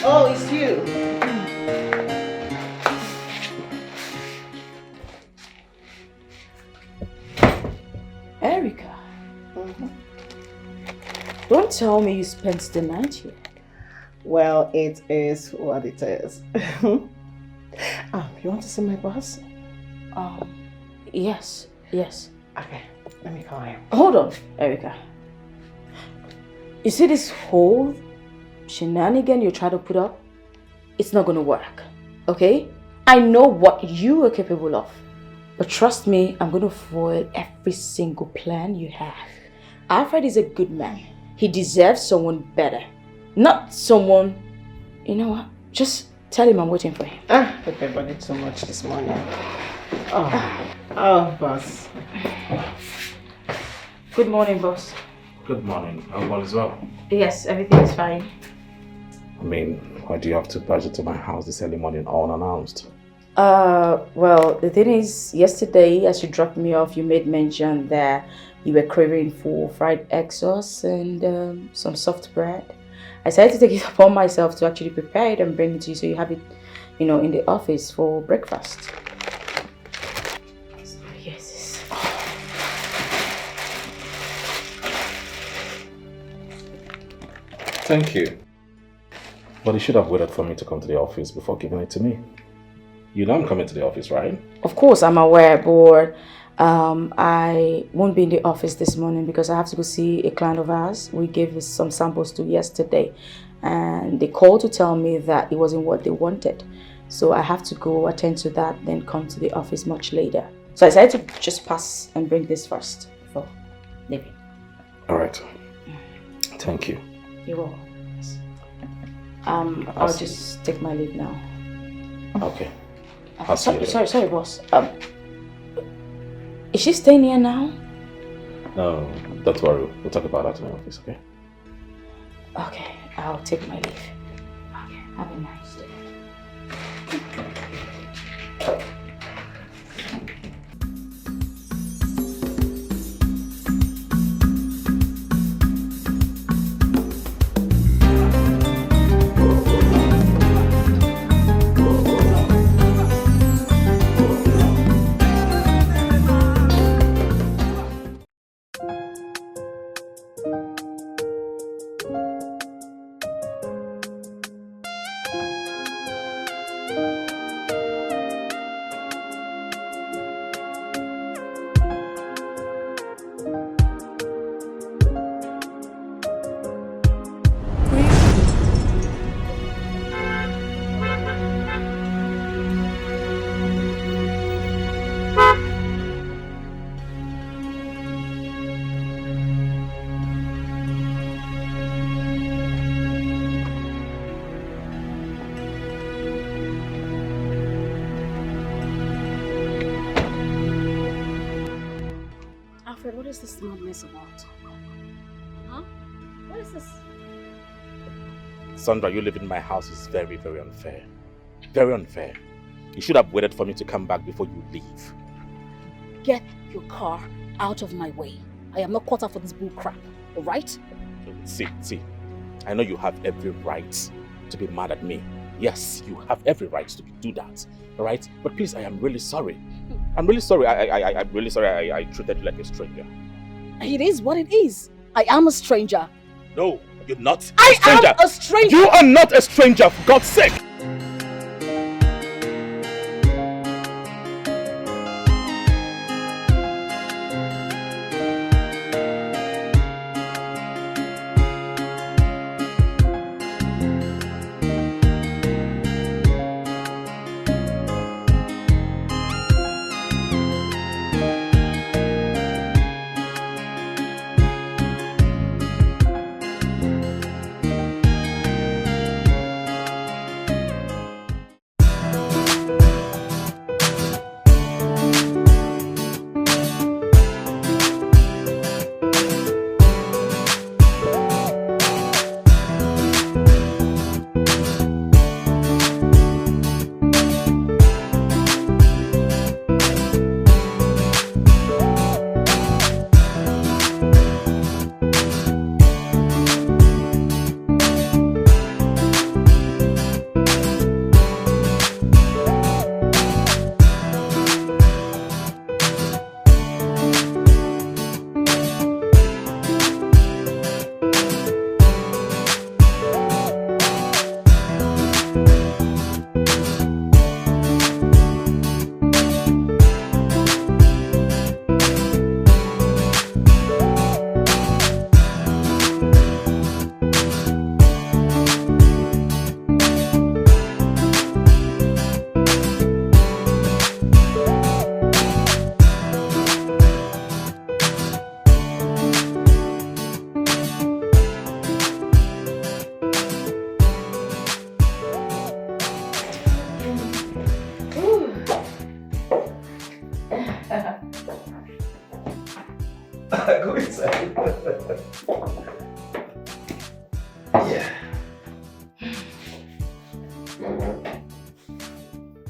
Oh, it's you. Erica. Don't tell me you spent the night here. Well, it is what it is. You want to see my boss? Yes. Okay, let me call him. Hold on, Erica. You see this whole shenanigan you try to put up? It's not gonna work, okay? I know what you are capable of. But trust me, I'm gonna foil every single plan you have. Alfred is a good man. He deserves someone better. Not someone... You know what? Just tell him I'm waiting for him. I peppered so much this morning. Oh, boss. Good morning, boss. Good morning. All is well? Yes, everything is fine. I mean, why do you have to barge into my house this early morning all unannounced? Well, the thing is, yesterday as you dropped me off, you made mention that you were craving for fried egg sauce and some soft bread. I decided to take it upon myself to actually prepare it and bring it to you so you have it, in the office for breakfast. So, yes. Thank you. But you should have waited for me to come to the office before giving it to me. You know I'm coming to the office, right? Of course, I'm aware, but I won't be in the office this morning because I have to go see a client of ours. We gave some samples to yesterday, and they called to tell me that it wasn't what they wanted. So I have to go attend to that, then come to the office much later. So I decided to just pass and bring this first before leaving. All right. Thank you. You're welcome. I'll just take my leave now. Okay. I'll see you later. Sorry, boss. Is she staying here now? No, don't worry. We'll talk about that in the office, okay? Okay, I'll take my leave. Okay, have a nice day. What is this madness about? Huh? What is this? Sandra, you living in my house is very, very unfair. Very unfair. You should have waited for me to come back before you leave. Get your car out of my way. I am not caught up for this bull crap, alright? See. I know you have every right to be mad at me. Yes, you have every right to do that. Alright? But please, I am really sorry. I'm really sorry. I'm really sorry I treated you like a stranger. It is what it is. I am a stranger. No, you're not a stranger. I am a stranger. You are not a stranger, for God's sake.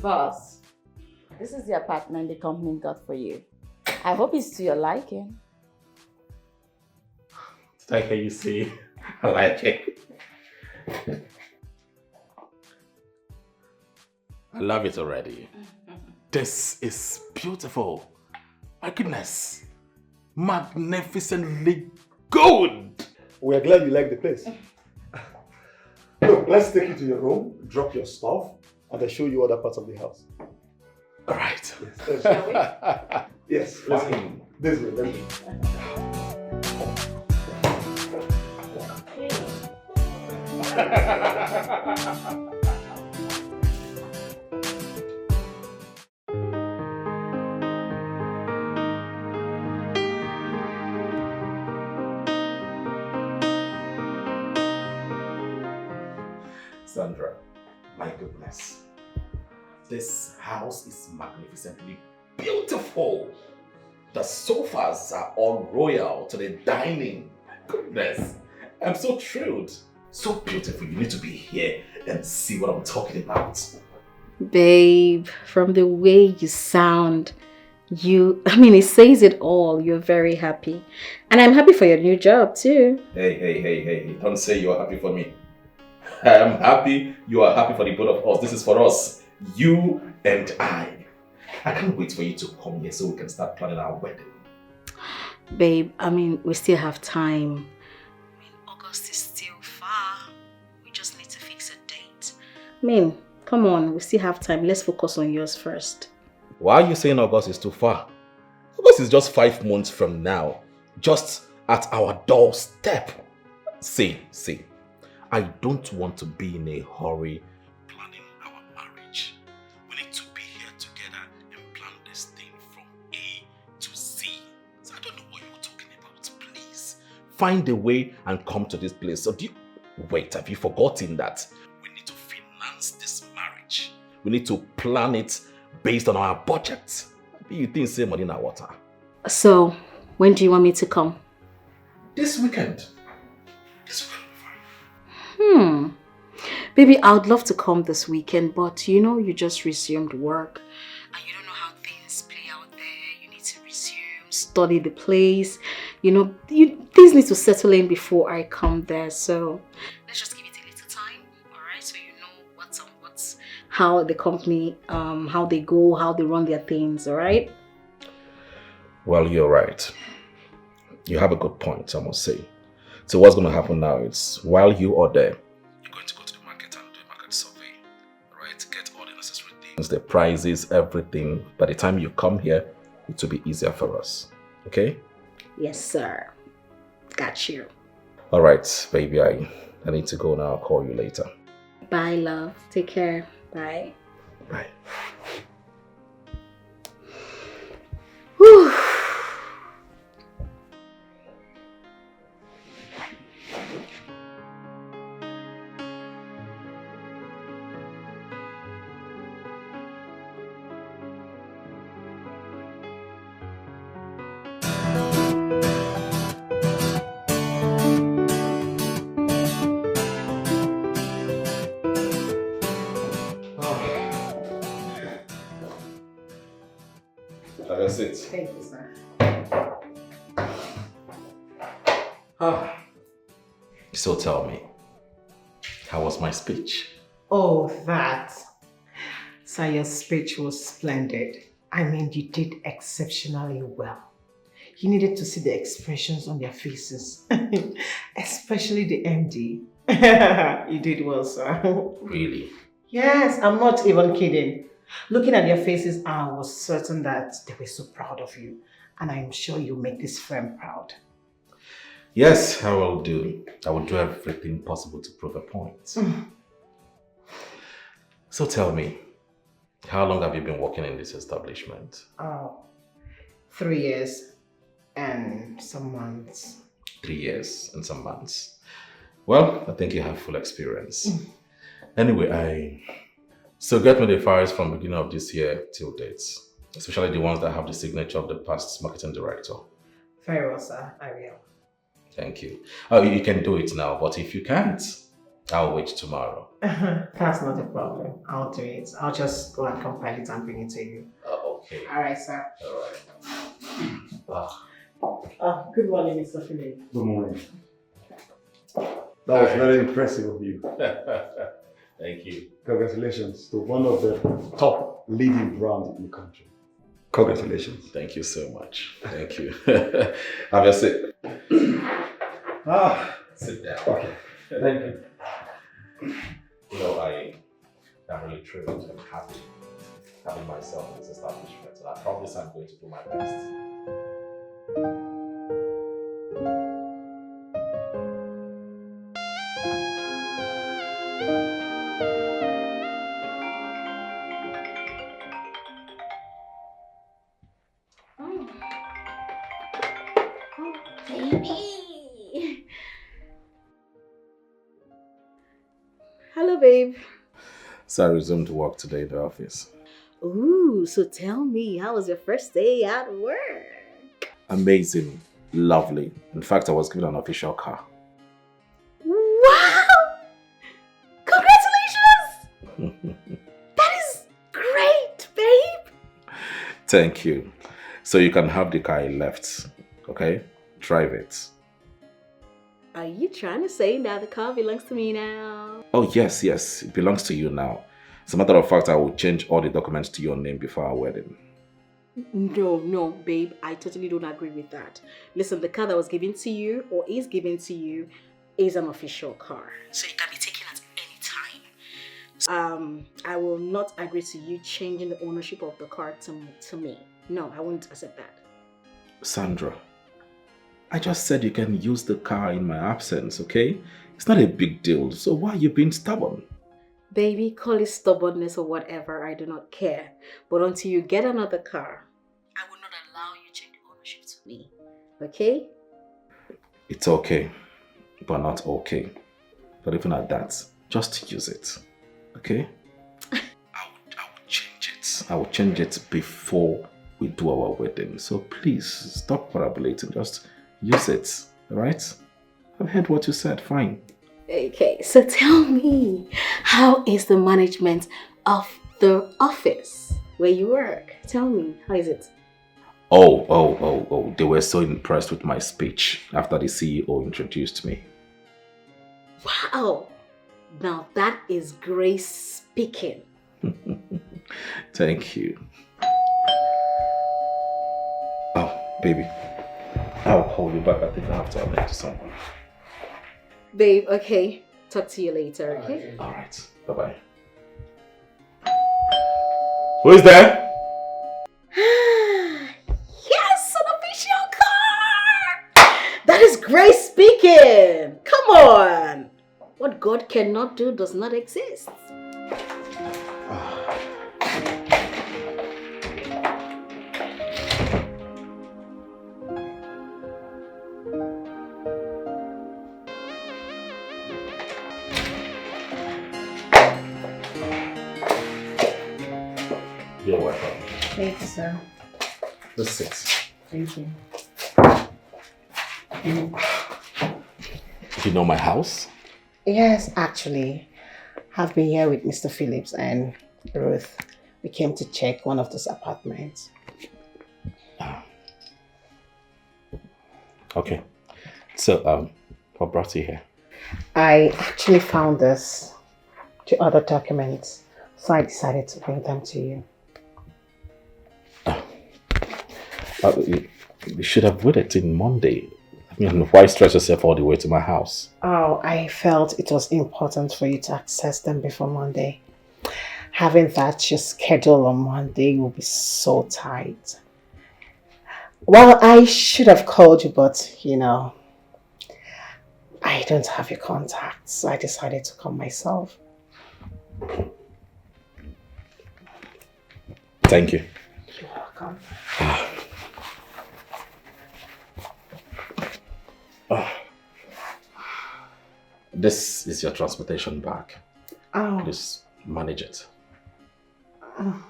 Boss, this is the apartment the company got for you. I hope it's to your liking. Like you see, I like it. I love it already. This is beautiful. My goodness. Magnificently good. We are glad you like the place. Look, let's take you to your room, drop your stuff, and I'll show you other parts of the house. All right. Yes, Shall we? yes, let's go. This way, let's go. Sandra, my goodness. This house is magnificently beautiful. The sofas are all royal to the dining. My goodness. I'm so thrilled. So beautiful. You need to be here and see what I'm talking about. Babe, from the way you sound, it says it all. You're very happy. And I'm happy for your new job too. Hey. Don't say you are happy for me. I am happy. You are happy for the both of us. This is for us. You and I. I can't wait for you to come here so we can start planning our wedding. Babe, we still have time. August is still far. We just need to fix a date. Come on, we still have time. Let's focus on yours first. Why are you saying August is too far? August is just 5 months from now. Just at our doorstep. See. I don't want to be in a hurry planning our marriage. We need to be here together and plan this thing from A to Z. So I don't know what you're talking about. Please find a way and come to this place. So wait, have you forgotten that we need to finance this marriage? We need to plan it based on our budget. You think save money in our water? So, when do you want me to come? This weekend. Baby, I would love to come this weekend, but you just resumed work and you don't know how things play out there. You need to resume, study the place. Things need to settle in before I come there. So let's just give it a little time, all right? So you know what's how the company, how they go, how they run their things, all right? Well, you're right. You have a good point, I must say. So what's going to happen now is, while you are there, you're going to go to the market and do a market survey, right? Get all the necessary things, the prices, everything. By the time you come here, it will be easier for us. Okay? Yes, sir. Got you. All right, baby. I need to go now. I'll call you later. Bye, love. Take care. Bye. Bye. Whew. That's it. Thank you, sir. So tell me, how was my speech? Oh, that. So your speech was splendid. You did exceptionally well. You needed to see the expressions on their faces, especially the MD. You did well, sir. Really? Yes, I'm not even kidding. Looking at their faces, I was certain that they were so proud of you. And I'm sure you'll make this firm proud. Yes, I will do. I will do everything possible to prove a point. So tell me, how long have you been working in this establishment? 3 years and some months. 3 years and some months. Well, I think you have full experience. Anyway, So get me the files from beginning of this year till dates, especially the ones that have the signature of the past marketing director. Very well, sir. I will. Thank you. Oh, you can do it now, but if you can't, I'll wait tomorrow. That's not a problem. I'll do it. I'll just go and compile it and bring it to you. Okay. Alright, sir. Alright. Good morning, Mr. Philip. Good morning. That was very impressive of you. Thank you. Congratulations to one of the top leading brands in the country. Congratulations. Thank you so much. Thank you. Have a seat. Sit down. Okay. Thank you. You know, I am really thrilled and happy having myself in this establishment, and I promise I'm going to do my best. Baby. Hello, babe. So I resumed work today in the office. Ooh, so tell me, how was your first day at work? Amazing. Lovely. In fact, I was given an official car. Wow! Congratulations! That is great, babe! Thank you. So you can have the car I left. Okay? Drive it. Are you trying to say that the car belongs to me now? Oh, yes. It belongs to you now. As a matter of fact, I will change all the documents to your name before our wedding. No, babe. I totally don't agree with that. Listen, the car that was given to you or is given to you is an official car. So it can be taken at any time. I will not agree to you changing the ownership of the car to me. No, I won't accept that. Sandra, I just said you can use the car in my absence, okay? It's not a big deal, so why are you being stubborn? Baby, call it stubbornness or whatever, I do not care. But until you get another car, I will not allow you to change ownership to me. Okay? It's okay, but not okay. But even at that, just use it, okay? I will change it. I will change it before we do our wedding. So please, stop parabolating. Just use it, alright? I've heard what you said, fine. Okay, so tell me, how is the management of the office where you work? Tell me, how is it? Oh, they were so impressed with my speech after the CEO introduced me. Wow, now that is grace speaking. Thank you. Oh, baby, I'll call you back. I think I have to attend to someone. Babe, okay, talk to you later, okay? Alright, bye-bye. Who is there? Yes, an official car! That is grace speaking! Come on! What God cannot do does not exist. You're welcome. Thank you, sir. Let's sit. Thank you. You know my house? Yes, actually. I've been here with Mr. Phillips and Ruth. We came to check one of those apartments. Okay. So, what brought you here? I actually found two other documents, so I decided to bring them to you. You should have waited till Monday. I mean, why stress yourself all the way to my house? Oh, I felt it was important for you to access them before Monday. Having that your schedule on Monday will be so tight. Well, I should have called you, but I don't have your contacts, so I decided to come myself. Thank you. You're welcome. This is your transportation bag. Oh. Please manage it. Oh.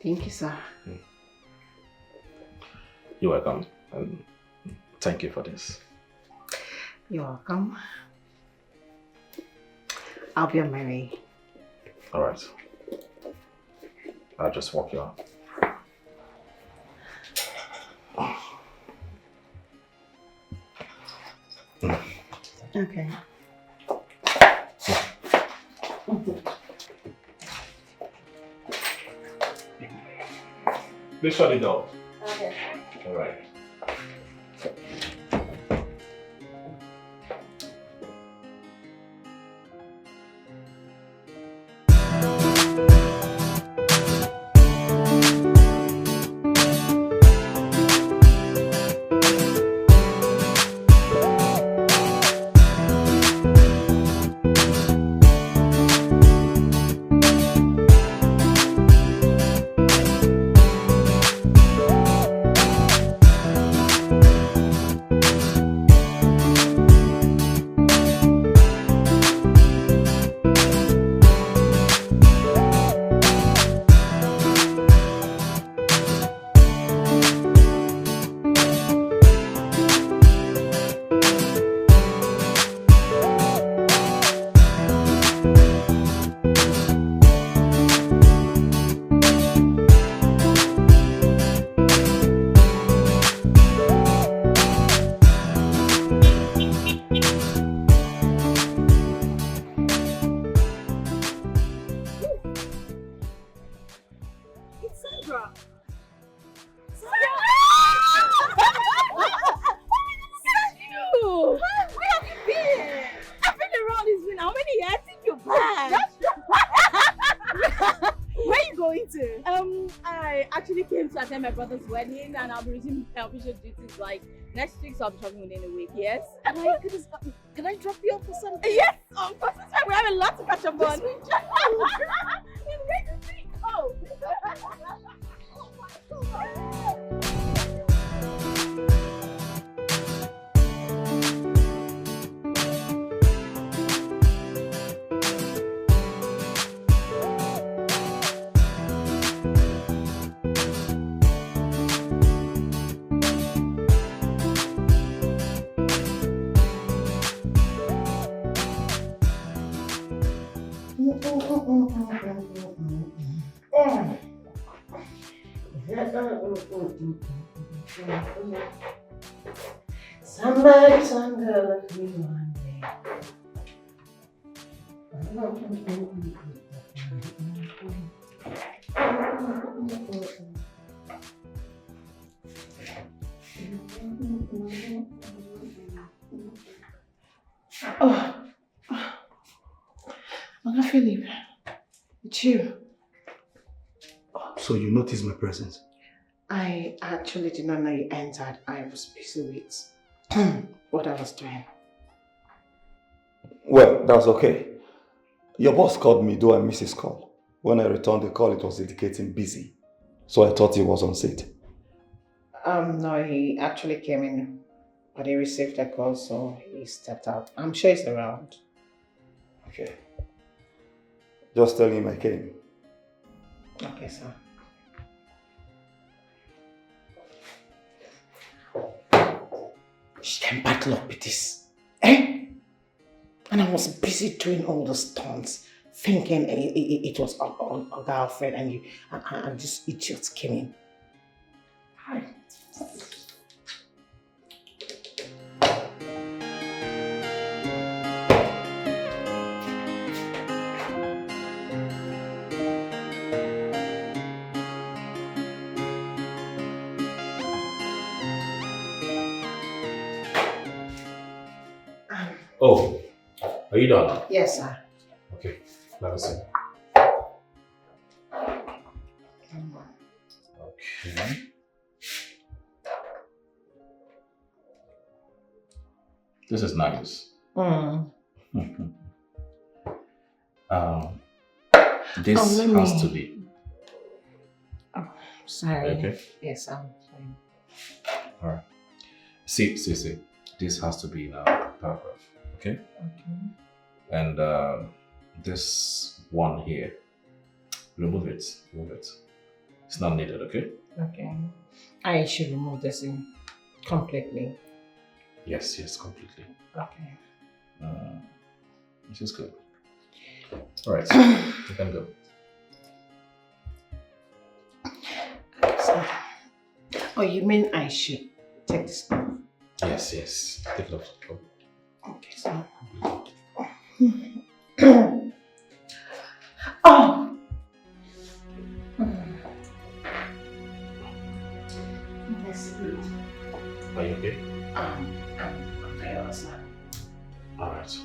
Thank you, sir. You're welcome. Thank you for this. You're welcome. I'll be on my way. All right. I'll just walk you out. Okay. Please shut the door. Okay. All right. My brother's wedding, and I'll be resuming my official duties like next week, so I'll be traveling within a week. Yes. Oh my goodness, can I drop you off for something? Yes, of course. It's fine. We have a lot to catch up on. Oh. Somebody's under me one day. Oh, I'm not feeling it's you. So you noticed my presence? I actually did not know you entered. I was busy with what I was doing. Well, that's okay. Your boss called me, though I missed his call. When I returned the call, it was indicating busy. So I thought he was on set. No, he actually came in, but he received a call, so he stepped out. I'm sure he's around. Okay. Just tell him I came. Okay, sir. She can battle up with this. Eh? And I was busy doing all those stunts, thinking it was our girlfriend, and this idiot came in. Hi. Oh, are you done? Yes, sir. Okay, let me see. Okay. This is nice. This has to be. Oh, sorry. Okay. Yes, I'm fine. Alright. See. This has to be in a paragraph. Okay? Okay. And this one here, remove it. It's not needed, okay? Okay. I should remove this in completely. Yes, yes, completely. Okay. Which is good. Alright, you can go. So, oh, you mean I should take this off? Yes, yes. Take it off. Go. Okay, so. Oh! That's good. Are you okay? I'm very awesome. Alright.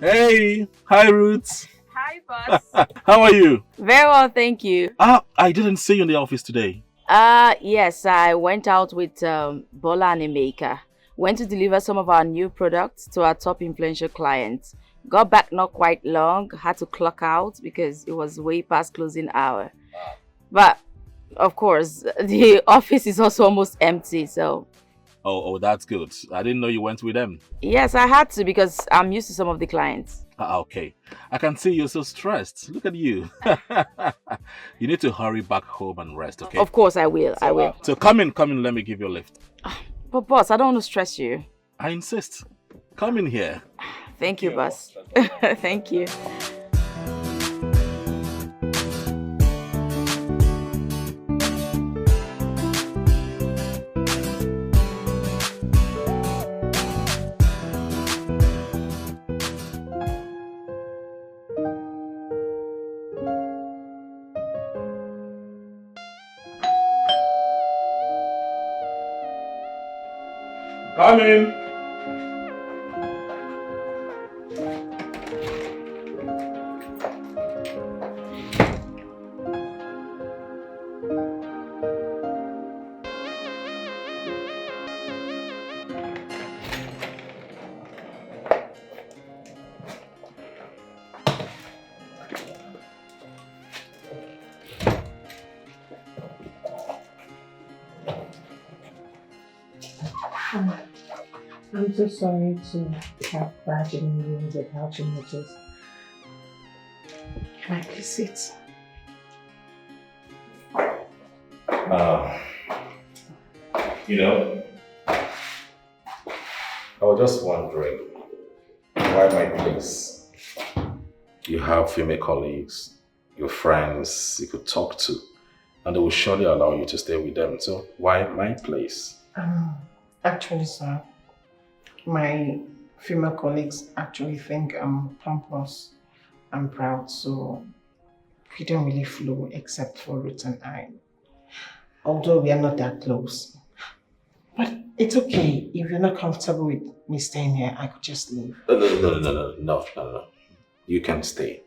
Hey, hi Roots. Hi, boss. How are you? Very well, thank you. I didn't see you in the office today. Yes, I went out with Bola and Emeka. Went to deliver some of our new products to our top influential clients. Got back not quite long, had to clock out because it was way past closing hour. But, of course, the office is also almost empty, so... Oh, that's good. I didn't know you went with them. Yes, I had to because I'm used to some of the clients. Okay. I can see you're so stressed. Look at you. You need to hurry back home and rest, okay? Of course I will, I will. So come in, let me give you a lift. But boss, I don't want to stress you. I insist. Come in here. Thank you, boss. Thank you. Come in. I'm so sorry to have barging you without your notice. Can I please sit? I was just wondering why my place? You have female colleagues, your friends you could talk to, and they will surely allow you to stay with them. So why my place? Actually, sir, my female colleagues actually think I'm pompous and proud, so we don't really flow except for Ruth and I. Although we are not that close. But it's okay. If you're not comfortable with me staying here, I could just leave. No. You can stay.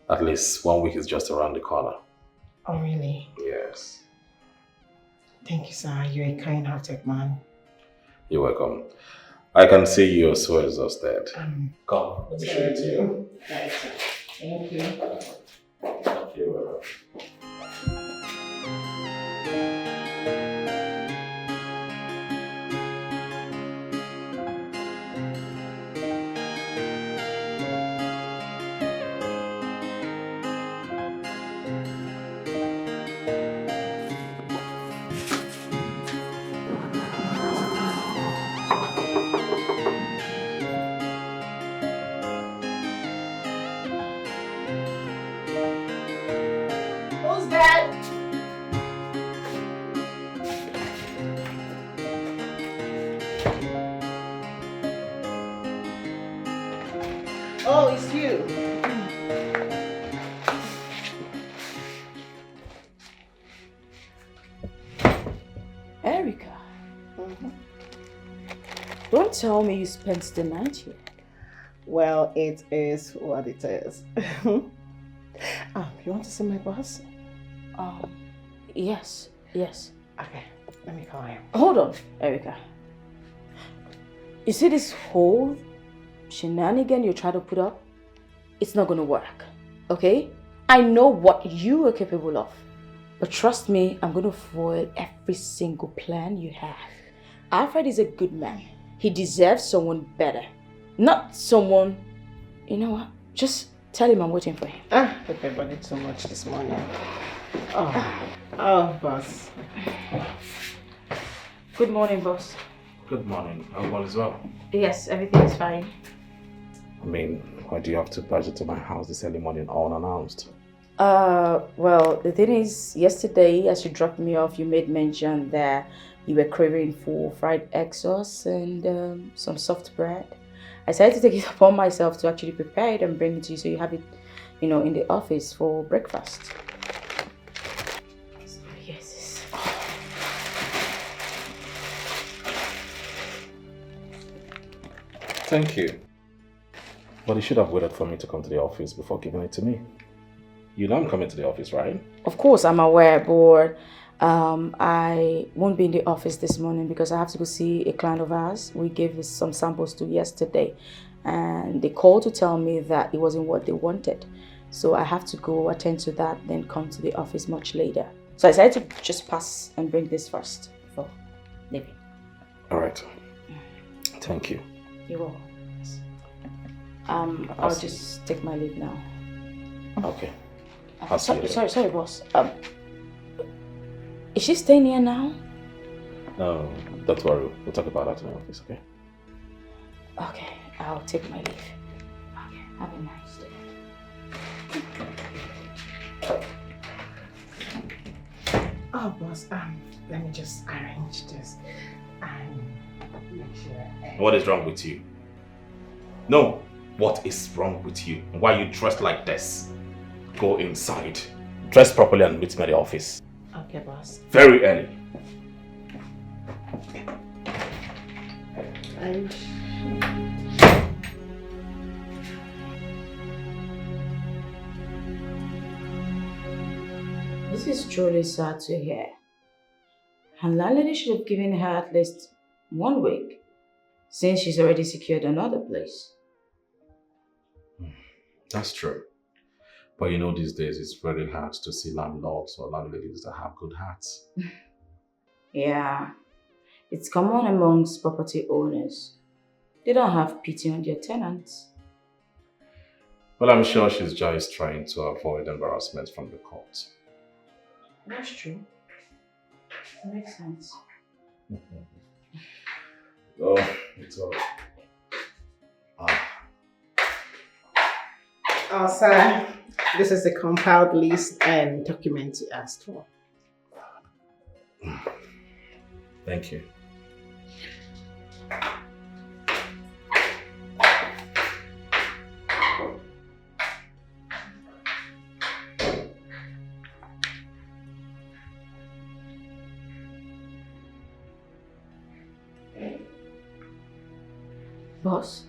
At least 1 week is just around the corner. Oh, really? Yes. Thank you, sir. You're a kind-hearted man. You're welcome. I can see you're so exhausted. Come, let me show it to you. Thank you. You're welcome. Who's that? Oh, it's you. Erica. tell me you spent the night here? Well, it is what it is. You want to see my boss? Yes. Okay, let me call him. Hold on, Erica. You see this whole shenanigan you're trying to put up? It's not gonna work, okay? I know what you are capable of. But trust me, I'm gonna foil every single plan you have. Alfred is a good man. He deserves someone better. Not someone... You know what? Just tell him I'm waiting for him. Hope I bought it so much this morning. Oh, boss. Good morning, boss. Good morning. All is well? Yes, everything is fine. I mean, why do you have to barge into my house this early morning unannounced? Well, the thing is, yesterday as you dropped me off, you made mention that you were craving for fried egg sauce and some soft bread. I decided to take it upon myself to actually prepare it and bring it to you so you have it, in the office for breakfast. Yes. Thank you. But you should have waited for me to come to the office before giving it to me. You know I'm coming to the office, right? Of course, I'm aware, but I won't be in the office this morning because I have to go see a client of ours. We gave some samples to yesterday, and they called to tell me that it wasn't what they wanted. So I have to go attend to that, then come to the office much later. So I decided to just pass and bring this first before leaving. All right. Thank you. You're welcome. I'll just take my leave now. Okay. I'll see you. Sorry, boss. Is she staying here now? No, don't worry. We'll talk about that in the office, okay? Okay, I'll take my leave. Okay, have a nice day. Oh, boss, let me just arrange this and make sure. What is wrong with you? No, what is wrong with you? Why are you dressed like this? Go inside. Dress properly and meet me at the office. Okay, boss. Very early. And... This is truly sad to hear. Her landlady should have given her at least 1 week, since she's already secured another place. That's true. But these days it's very hard to see landlords or landladies that have good hearts. Yeah, it's common amongst property owners. They don't have pity on their tenants. Well, I'm sure she's just trying to avoid embarrassment from the court. That's true. That makes sense. Oh, it's all. Oh, sir, this is the compiled list and documents you asked for. Thank you. Boss,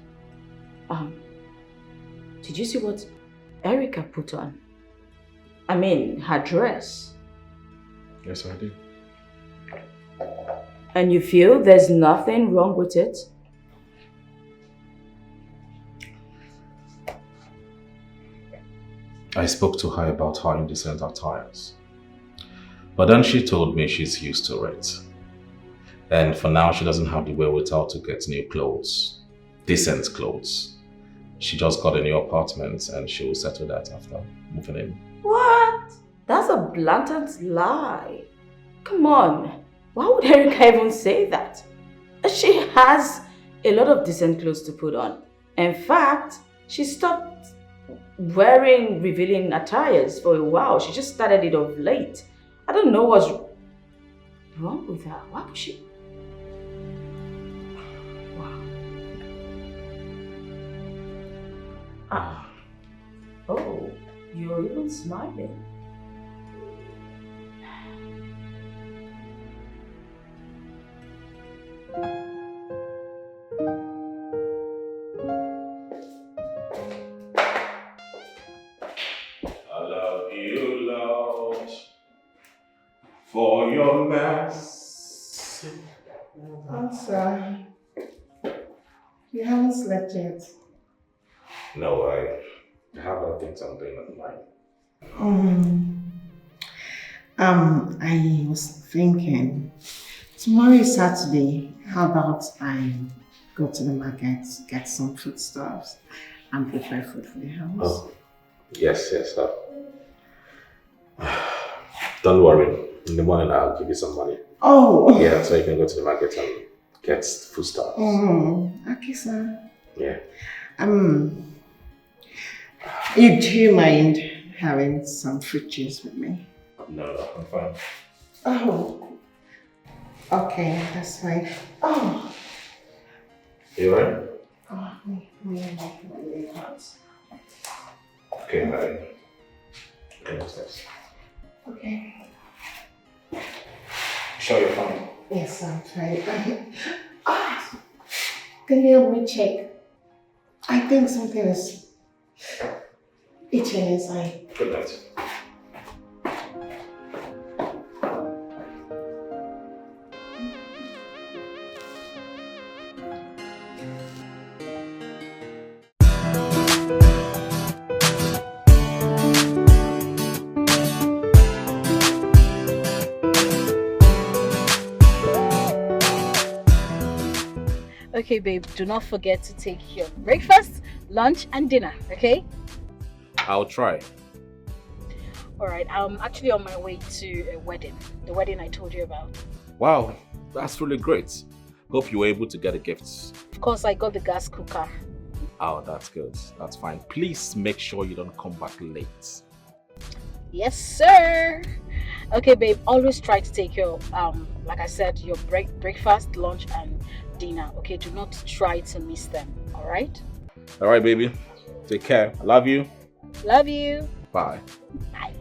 did you see what Erica put on? I mean, her dress. Yes, I did. And you feel there's nothing wrong with it? I spoke to her about her indecent attires. But then she told me she's used to it. And for now, she doesn't have the wherewithal to get new clothes. Decent clothes. She just got a new apartment and she will settle that after moving in. What? That's a blatant lie. Come on. Why would Erica even say that? She has a lot of decent clothes to put on. In fact, she stopped wearing revealing attires for a while. She just started it of late. I don't know what's wrong with her. Why would she? Wow. Oh, you're even smiling. for your mercy. Answer. You haven't slept yet. No, I have other things I'm doing at night. I was thinking, tomorrow is Saturday. How about I go to the market, get some foodstuffs, and prepare food for the house? Oh, yes, sir. Don't worry. In the morning, I'll give you some money. Oh! Yeah, so you can go to the market and get foodstuffs. Okay, sir. Yeah. Do you mind having some fruit juice with me? No, I'm fine. Oh. Okay, that's fine. Oh. You right? Oh, Okay, bye. Okay, upstairs. Okay. Sure you're fine? Yes, I'm fine. Can you help me check? I think something is itching inside. Good night. Okay, babe, do not forget to take your breakfast, lunch, and dinner, okay? I'll try. Alright, I'm actually on my way to a wedding. The wedding I told you about. Wow, that's really great. Hope you were able to get a gift. Of course, I got the gas cooker. Oh, that's good. That's fine. Please make sure you don't come back late. Yes, sir! Okay, babe, always try to take your, like I said, your breakfast, lunch, and dinner, okay? Do not try to miss them, alright? Alright, baby. Take care. I love you. Love you. Bye. Bye.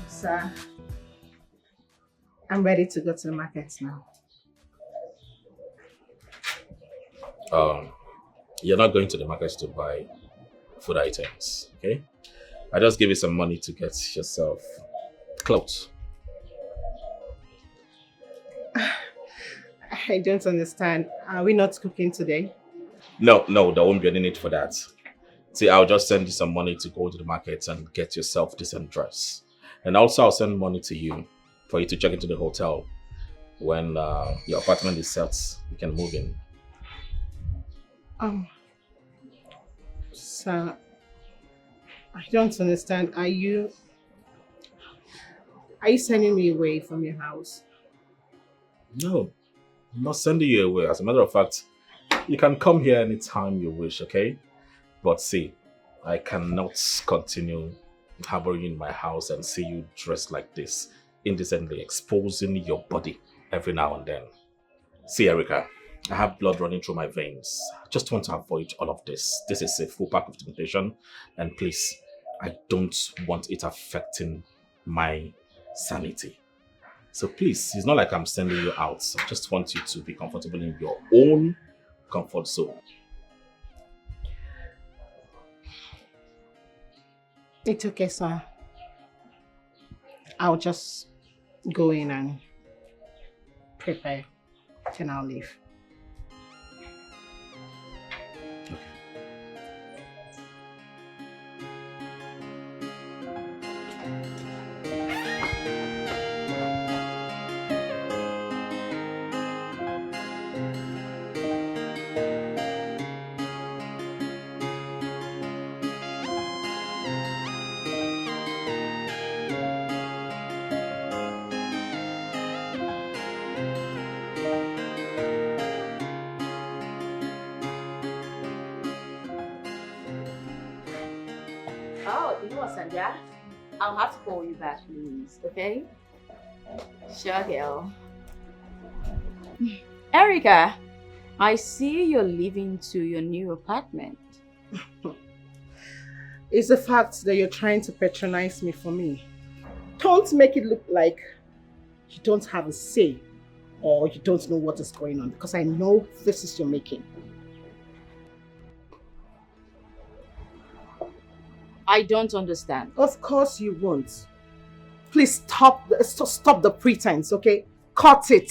Sir, I'm ready to go to the market now. You're not going to the market to buy food items, okay? I just give you some money to get yourself clothes. I don't understand. Are we not cooking today? No, there won't be any need for that. See, I'll just send you some money to go to the market and get yourself a decent dress. And also I'll send money to you for you to check into the hotel. When your apartment is set, you can move in. Sir, I don't understand. Are you sending me away from your house? No, I'm not sending you away. As a matter of fact, you can come here anytime you wish, okay? But see, I cannot continue harboring you in my house and see you dressed like this, indecently exposing your body every now and then. See, Erica, I have blood running through my veins. I just want to avoid all of this. This is a full pack of temptation, and please, I don't want it affecting my sanity. So please, it's not like I'm sending you out. I just want you to be comfortable in your own comfort zone. It's okay, sir. I'll just go in and prepare, then I'll leave. Oh, you know what, Sandra? I'll have to call you back, please, okay? Sure, girl. Erica, I see you're leaving to your new apartment. It's the fact that you're trying to patronize me for me. Don't make it look like you don't have a say or you don't know what is going on, because I know this is your making. I don't understand. Of course you won't. Please stop the pretense, okay? Cut it.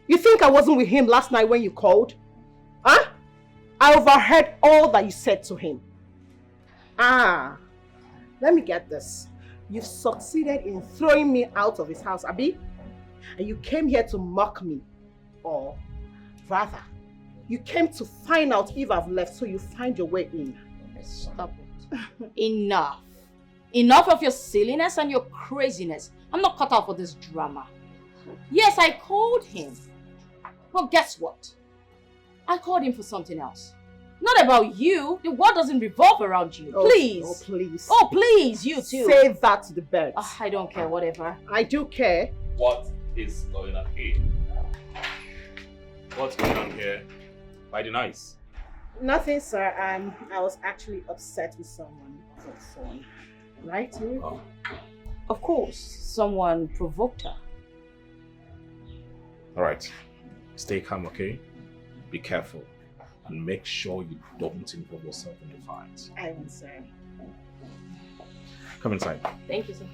You think I wasn't with him last night when you called? Huh? I overheard all that you said to him. Let me get this. You've succeeded in throwing me out of his house, Abi? And you came here to mock me. Or rather, you came to find out if I've left so you find your way in. Stop it. Enough. Enough of your silliness and your craziness. I'm not cut out for this drama. Yes, I called him. But guess what? I called him for something else. Not about you. The world doesn't revolve around you. Please. Oh, please. Oh, please, you too. Say that to the birds. I don't care, whatever. I do care. What is going on here? What's going on here? By the nice. Nothing, sir. I was actually upset with someone on the phone. Right? Oh. Of course, someone provoked her. All right. Stay calm, okay? Be careful. And make sure you don't involve yourself in the fight. I won't, sir. Come inside. Thank you, sir.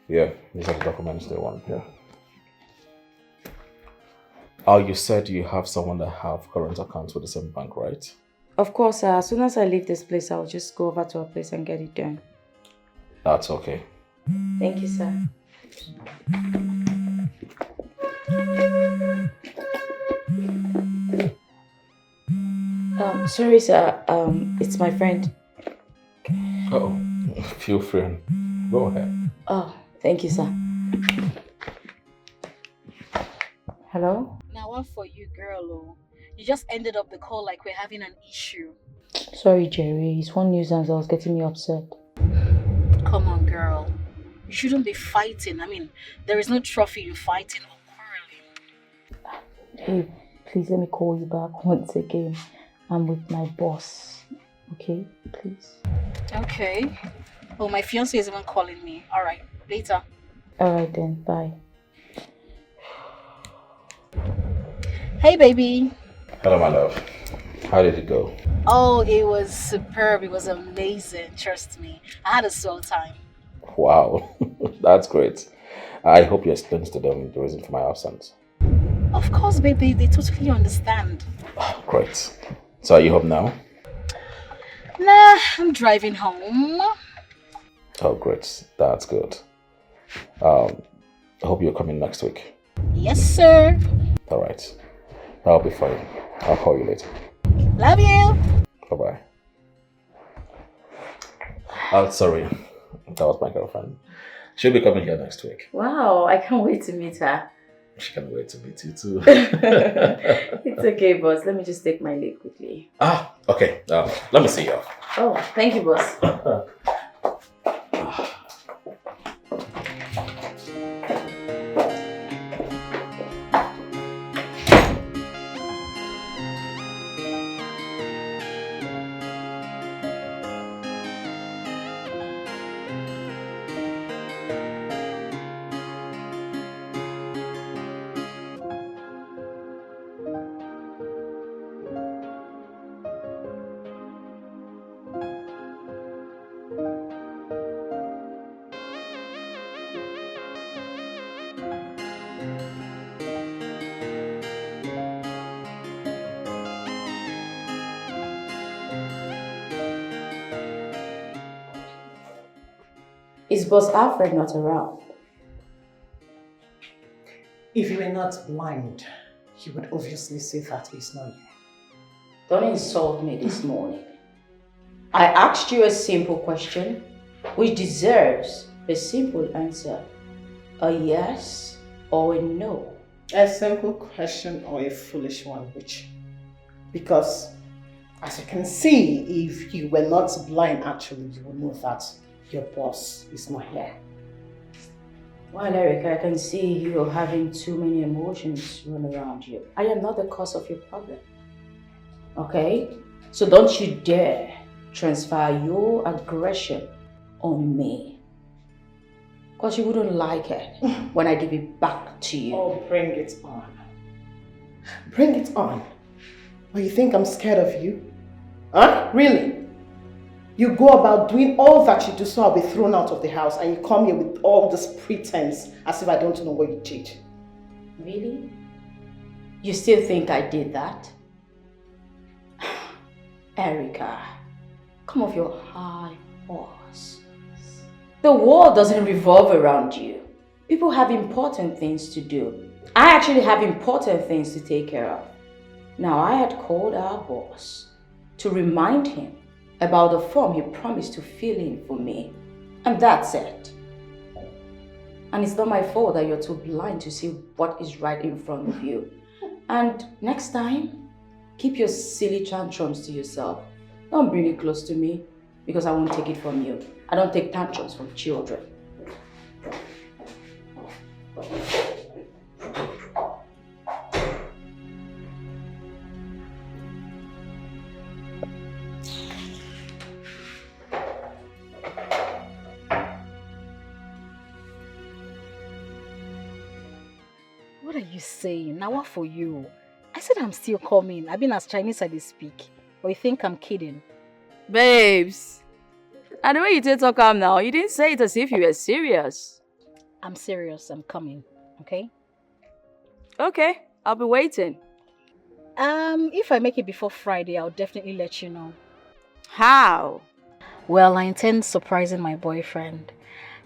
Yeah, these are the documents they want, yeah. Oh, you said you have someone that have current accounts with the same bank, right? Of course, as soon as I leave this place, I'll just go over to her place and get it done. That's okay. Thank you, sir. Sorry, sir. It's my friend. Oh, feel free. Go ahead. Oh, thank you, sir. Hello? Now, one for you, girl. Oh. You just ended up the call like we're having an issue. Sorry, Jerry. It's one nuisance that was getting me upset. Come on, girl. You shouldn't be fighting. I mean, there is no trophy in fighting or quarreling. Hey, please let me call you back once again. I'm with my boss. Okay? Please. Okay. Oh, my fiancé is even calling me. Alright, later. Alright then, bye. Hey, baby. Hello, my love. How did it go? Oh, it was superb. It was amazing. Trust me. I had a swell time. Wow, that's great. I hope you explained to them the reason for my absence. Of course, baby. They totally understand. Great. So are you home now? Nah, I'm driving home. Oh, great. That's good. I hope you're coming next week. Yes, sir. All right. I'll be fine. I'll call you later. Love you. Bye-bye. Oh, sorry. That was my girlfriend. She'll be coming here next week. Wow, I can't wait to meet her. She can't wait to meet you too. It's okay, boss. Let me just take my leave quickly. Okay. Let me see you off. Oh, thank you, boss. Is Boss Alfred not around? If you were not blind, you would obviously say that he's not here. Don't insult me this morning. I asked you a simple question which deserves a simple answer. A yes or a no. A simple question or a foolish one, which? Because, as you can see, if you were not blind actually, you would know that your boss is not here. Well, Erica, I can see you're having too many emotions run around you. I am not the cause of your problem. Okay? So don't you dare transfer your aggression on me. Because you wouldn't like it when I give it back to you. Oh, bring it on. Bring it on. Or you think I'm scared of you? Huh? Really? You go about doing all that you do so I'll be thrown out of the house, and you come here with all this pretense as if I don't know what you did. Really? You still think I did that? Erica, come off your high horse. The world doesn't revolve around you. People have important things to do. I actually have important things to take care of. Now, I had called our boss to remind him about the form he promised to fill in for me. And that's it. And it's not my fault that you're too blind to see what is right in front of you. And next time, keep your silly tantrums to yourself. Don't bring it close to me, because I won't take it from you. I don't take tantrums from children. What are you saying? Now what for you? I said I'm still coming. I've been as Chinese as they speak. Or you think I'm kidding? Babes, and the way you did talk now, you didn't say it as if you were serious. I'm serious. I'm coming. Okay? Okay, I'll be waiting. If I make it before Friday, I'll definitely let you know. How? Well, I intend surprising my boyfriend.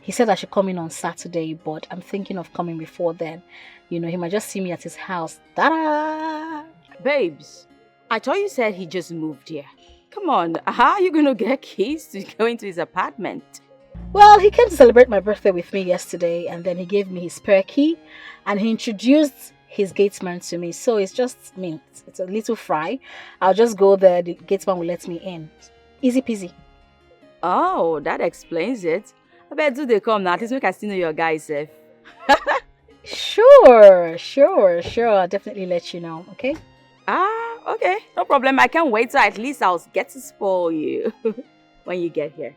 He said I should come in on Saturday, but I'm thinking of coming before then. You know, he might just see me at his house. Ta-da! Babes, I thought you said he just moved here. Come on, how are you going to get keys to go into his apartment? Well, he came to celebrate my birthday with me yesterday, and then he gave me his spare key, and he introduced his gatesman to me. So it's just, it's a little fry. I'll just go there, the gatesman will let me in. Easy peasy. Oh, that explains it. I bet do they come now? At least we can still know your guy safe. Sure. I'll definitely let you know, okay? Okay. No problem. I can't wait, so at least I'll get to spoil you when you get here.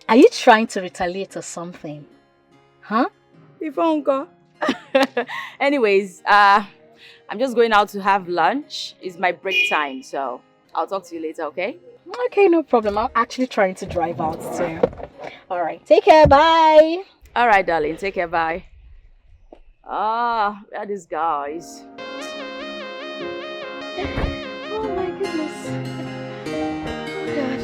Are you trying to retaliate or something? Huh? Ifonko. Anyways, I'm just going out to have lunch. It's my break time, so I'll talk to you later, okay? Okay, no problem. I'm actually trying to drive out soon. Alright, take care, bye! Alright, darling, take care, bye. Where are these guys? Oh my goodness. Oh God.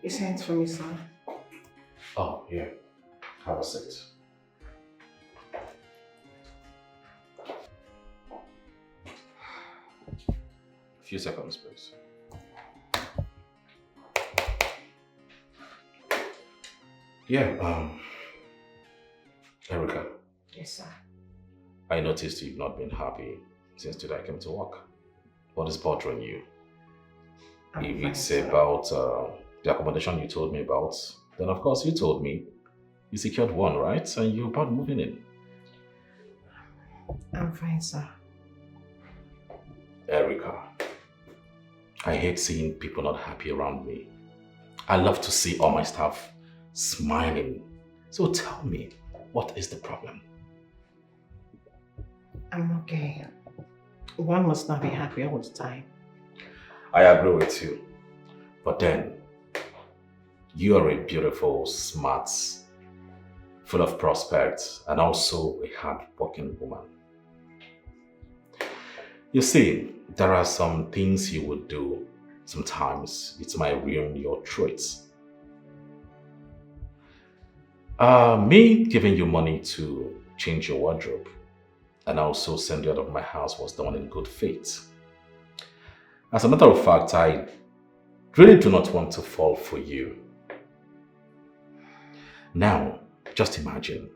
You sent for me, son. Oh, yeah. Have a seat. A few seconds, please. Yeah, Erica. Yes, sir. I noticed you've not been happy since today I came to work. What is bothering you? If it's about the accommodation you told me about, then of course you told me you secured one, right? And you're about moving in. I'm fine, sir. Erica, I hate seeing people not happy around me. I love to see all my staff smiling. So tell me, what is the problem? I'm okay. One must not be happy all the time. I agree with you. But then, you are a beautiful, smart, full of prospects, and also a hard-working woman. You see, there are some things you would do. Sometimes it might ruin your traits. Me giving you money to change your wardrobe and also send you out of my house was done in good faith. As a matter of fact, I really do not want to fall for you. Now, just imagine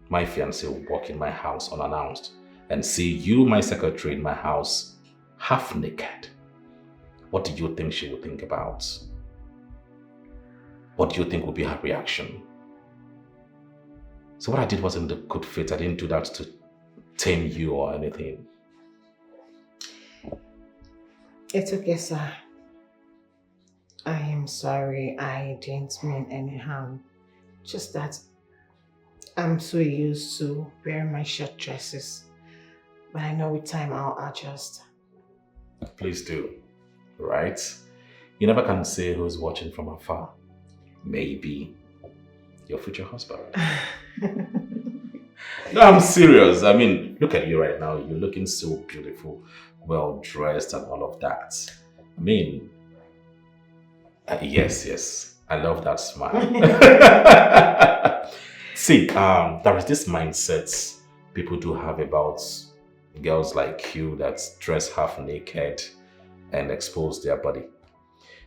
my fiancé will walk in my house unannounced and see you, my secretary, in my house half naked. What do you think she would think about? What do you think would be her reaction? So what I did wasn't the good faith. I didn't do that to tame you or anything. It's okay, sir. I am sorry. I didn't mean any harm. Just that I'm so used to wearing my short dresses. But I know with time I'll adjust. Please do, right? You never can say who's watching from afar. Maybe your future husband. No, I'm serious. I mean, look at you right now. You're looking so beautiful, well dressed and all of that. I mean, yes. I love that smile. See, there is this mindset people do have about girls like you that dress half naked and expose their body.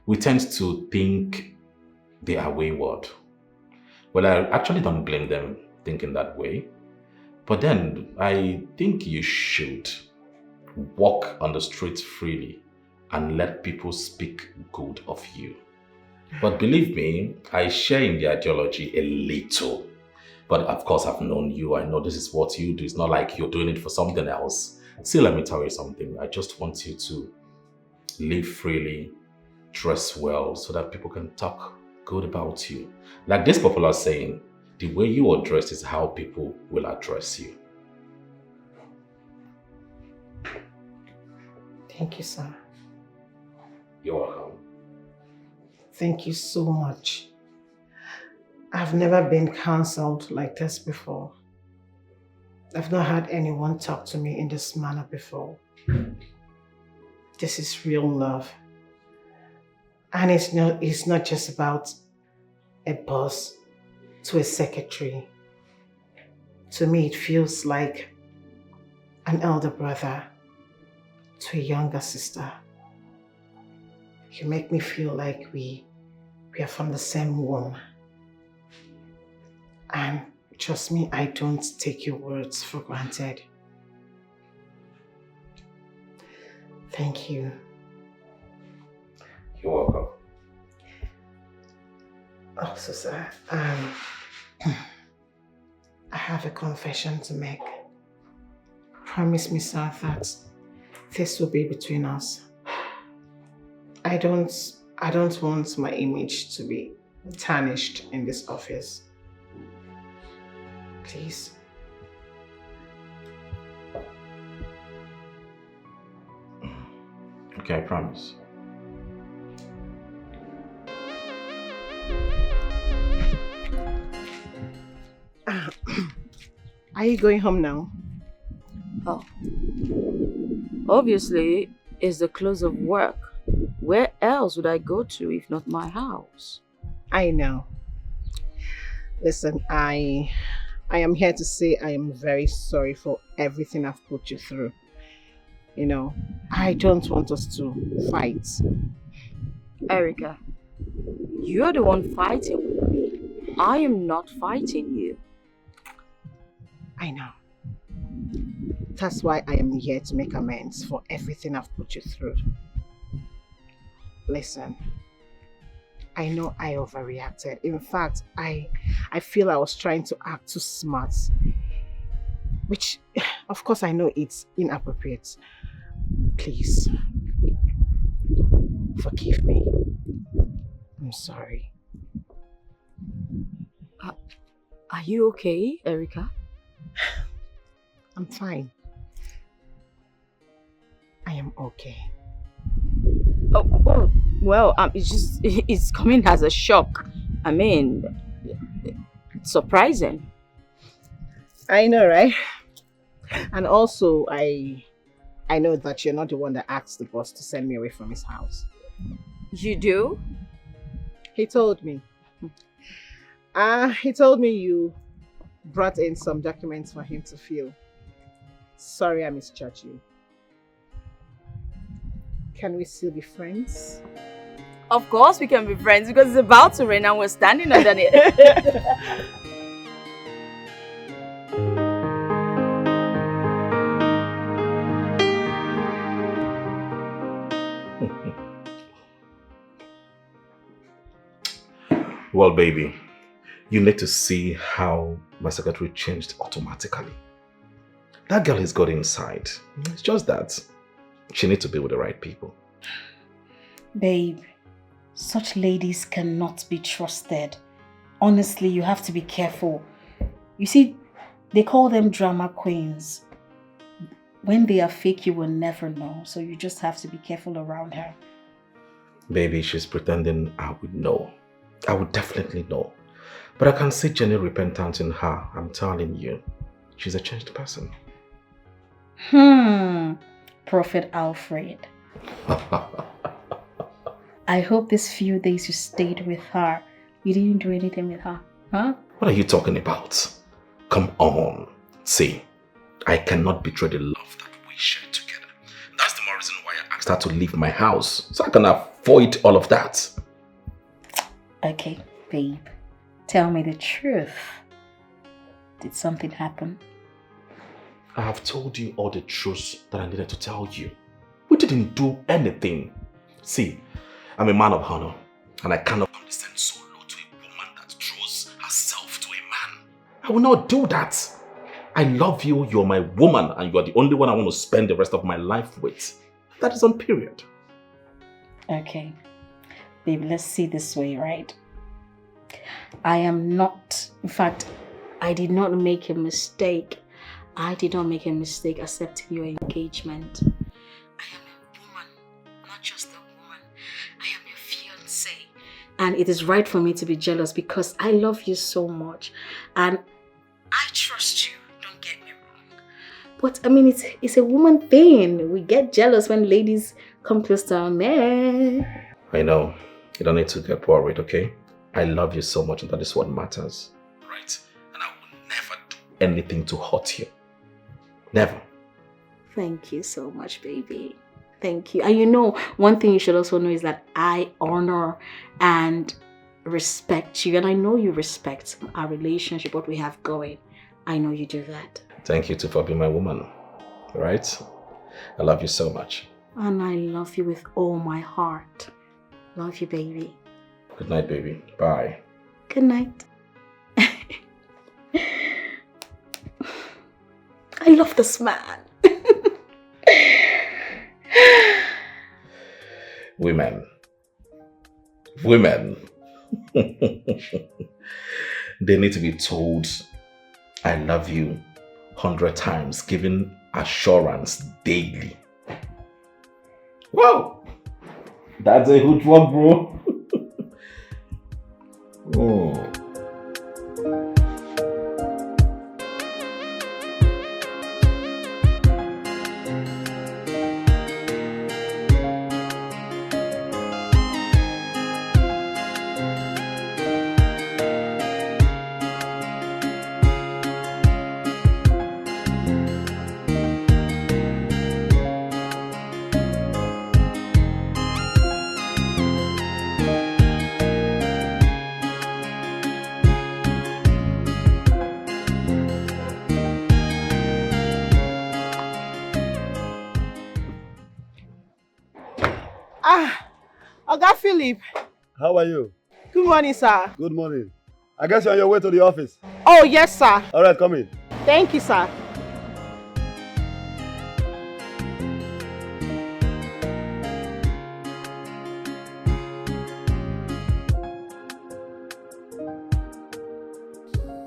We tend to think they are wayward. Well, I actually don't blame them thinking that way. But then I think you should walk on the streets freely and let people speak good of you. But believe me, I share in the ideology a little. But of course, I've known you. I know this is what you do. It's not like you're doing it for something else. See, let me tell you something. I just want you to live freely, dress well, so that people can talk good about you. Like this popular saying, the way you are dressed is how people will address you. Thank you, sir. You're welcome. Thank you so much. I've never been counseled like this before. I've not had anyone talk to me in this manner before. This is real love. And it's not just about a boss to a secretary. To me, it feels like an elder brother to a younger sister. You make me feel like we are from the same womb. And trust me, I don't take your words for granted. Thank you. You're welcome. Also, sir, I have a confession to make. Promise me, sir, that this will be between us. I don't want my image to be tarnished in this office. Please. Okay, I promise. Are you going home now? Oh. Obviously, it's the close of work. Where else would I go to if not my house? I know. Listen, I am here to say I am very sorry for everything I've put you through. You know, I don't want us to fight. Erica, you're the one fighting with me. I am not fighting you. I know. That's why I am here to make amends for everything I've put you through. Listen, I know I overreacted. In fact, I feel I was trying to act too smart. Which, of course, I know it's inappropriate. Please, forgive me. I'm sorry. Are you okay, Erica? I'm fine. I am okay. Oh, well, it's coming as a shock. I mean, it's surprising. I know, right? And also, I know that you're not the one that asked the boss to send me away from his house. You do? He told me. He told me you brought in some documents for him to fill. Sorry I misjudged you. Can we still be friends? Of course we can be friends because it's about to rain and we're standing under it. Well, baby, you need to see how my secretary changed automatically. That girl has got inside. It's just that she needs to be with the right people. Babe, such ladies cannot be trusted. Honestly, you have to be careful. You see, they call them drama queens. When they are fake, you will never know. So you just have to be careful around her. Baby, she's pretending I would know. I would definitely know. But I can see genuine repentance in her. I'm telling you. She's a changed person. Prophet Alfred. I hope these few days you stayed with her, you didn't do anything with her, huh? What are you talking about? Come on. See, I cannot betray the love that we share together. That's the more reason why I asked her to leave my house. So I can avoid all of that. Okay, babe. Tell me the truth. Did something happen? I have told you all the truth that I needed to tell you. We didn't do anything. See, I'm a man of honor, and I cannot condescend so low to a woman that throws herself to a man. I will not do that. I love you, you're my woman, and you are the only one I want to spend the rest of my life with. That is on period. Okay. Babe, let's see this way, right? I am not, in fact, I did not make a mistake. I did not make a mistake accepting your engagement. I am a woman, not just a woman. I am your fiancé. And it is right for me to be jealous because I love you so much. And I trust you, don't get me wrong. But I mean, it's a woman thing. We get jealous when ladies come close to our man. I know. You don't need to get worried, okay? I love you so much and that is what matters. Right? And I will never do anything to hurt you. Never. Thank you so much, baby. Thank you. And you know, one thing you should also know is that I honor and respect you. And I know you respect our relationship, what we have going. I know you do that. Thank you too for being my woman. Right? I love you so much. And I love you with all my heart. Love you, baby. Good night, baby. Bye. Good night. I love this man. Women. They need to be told, I love you 100 times, given assurance daily. Whoa! That's a good one, bro. Oh. Oga Philip. How are you? Good morning, sir. Good morning. I guess you're on your way to the office. Oh, yes, sir. All right, come in. Thank you, sir.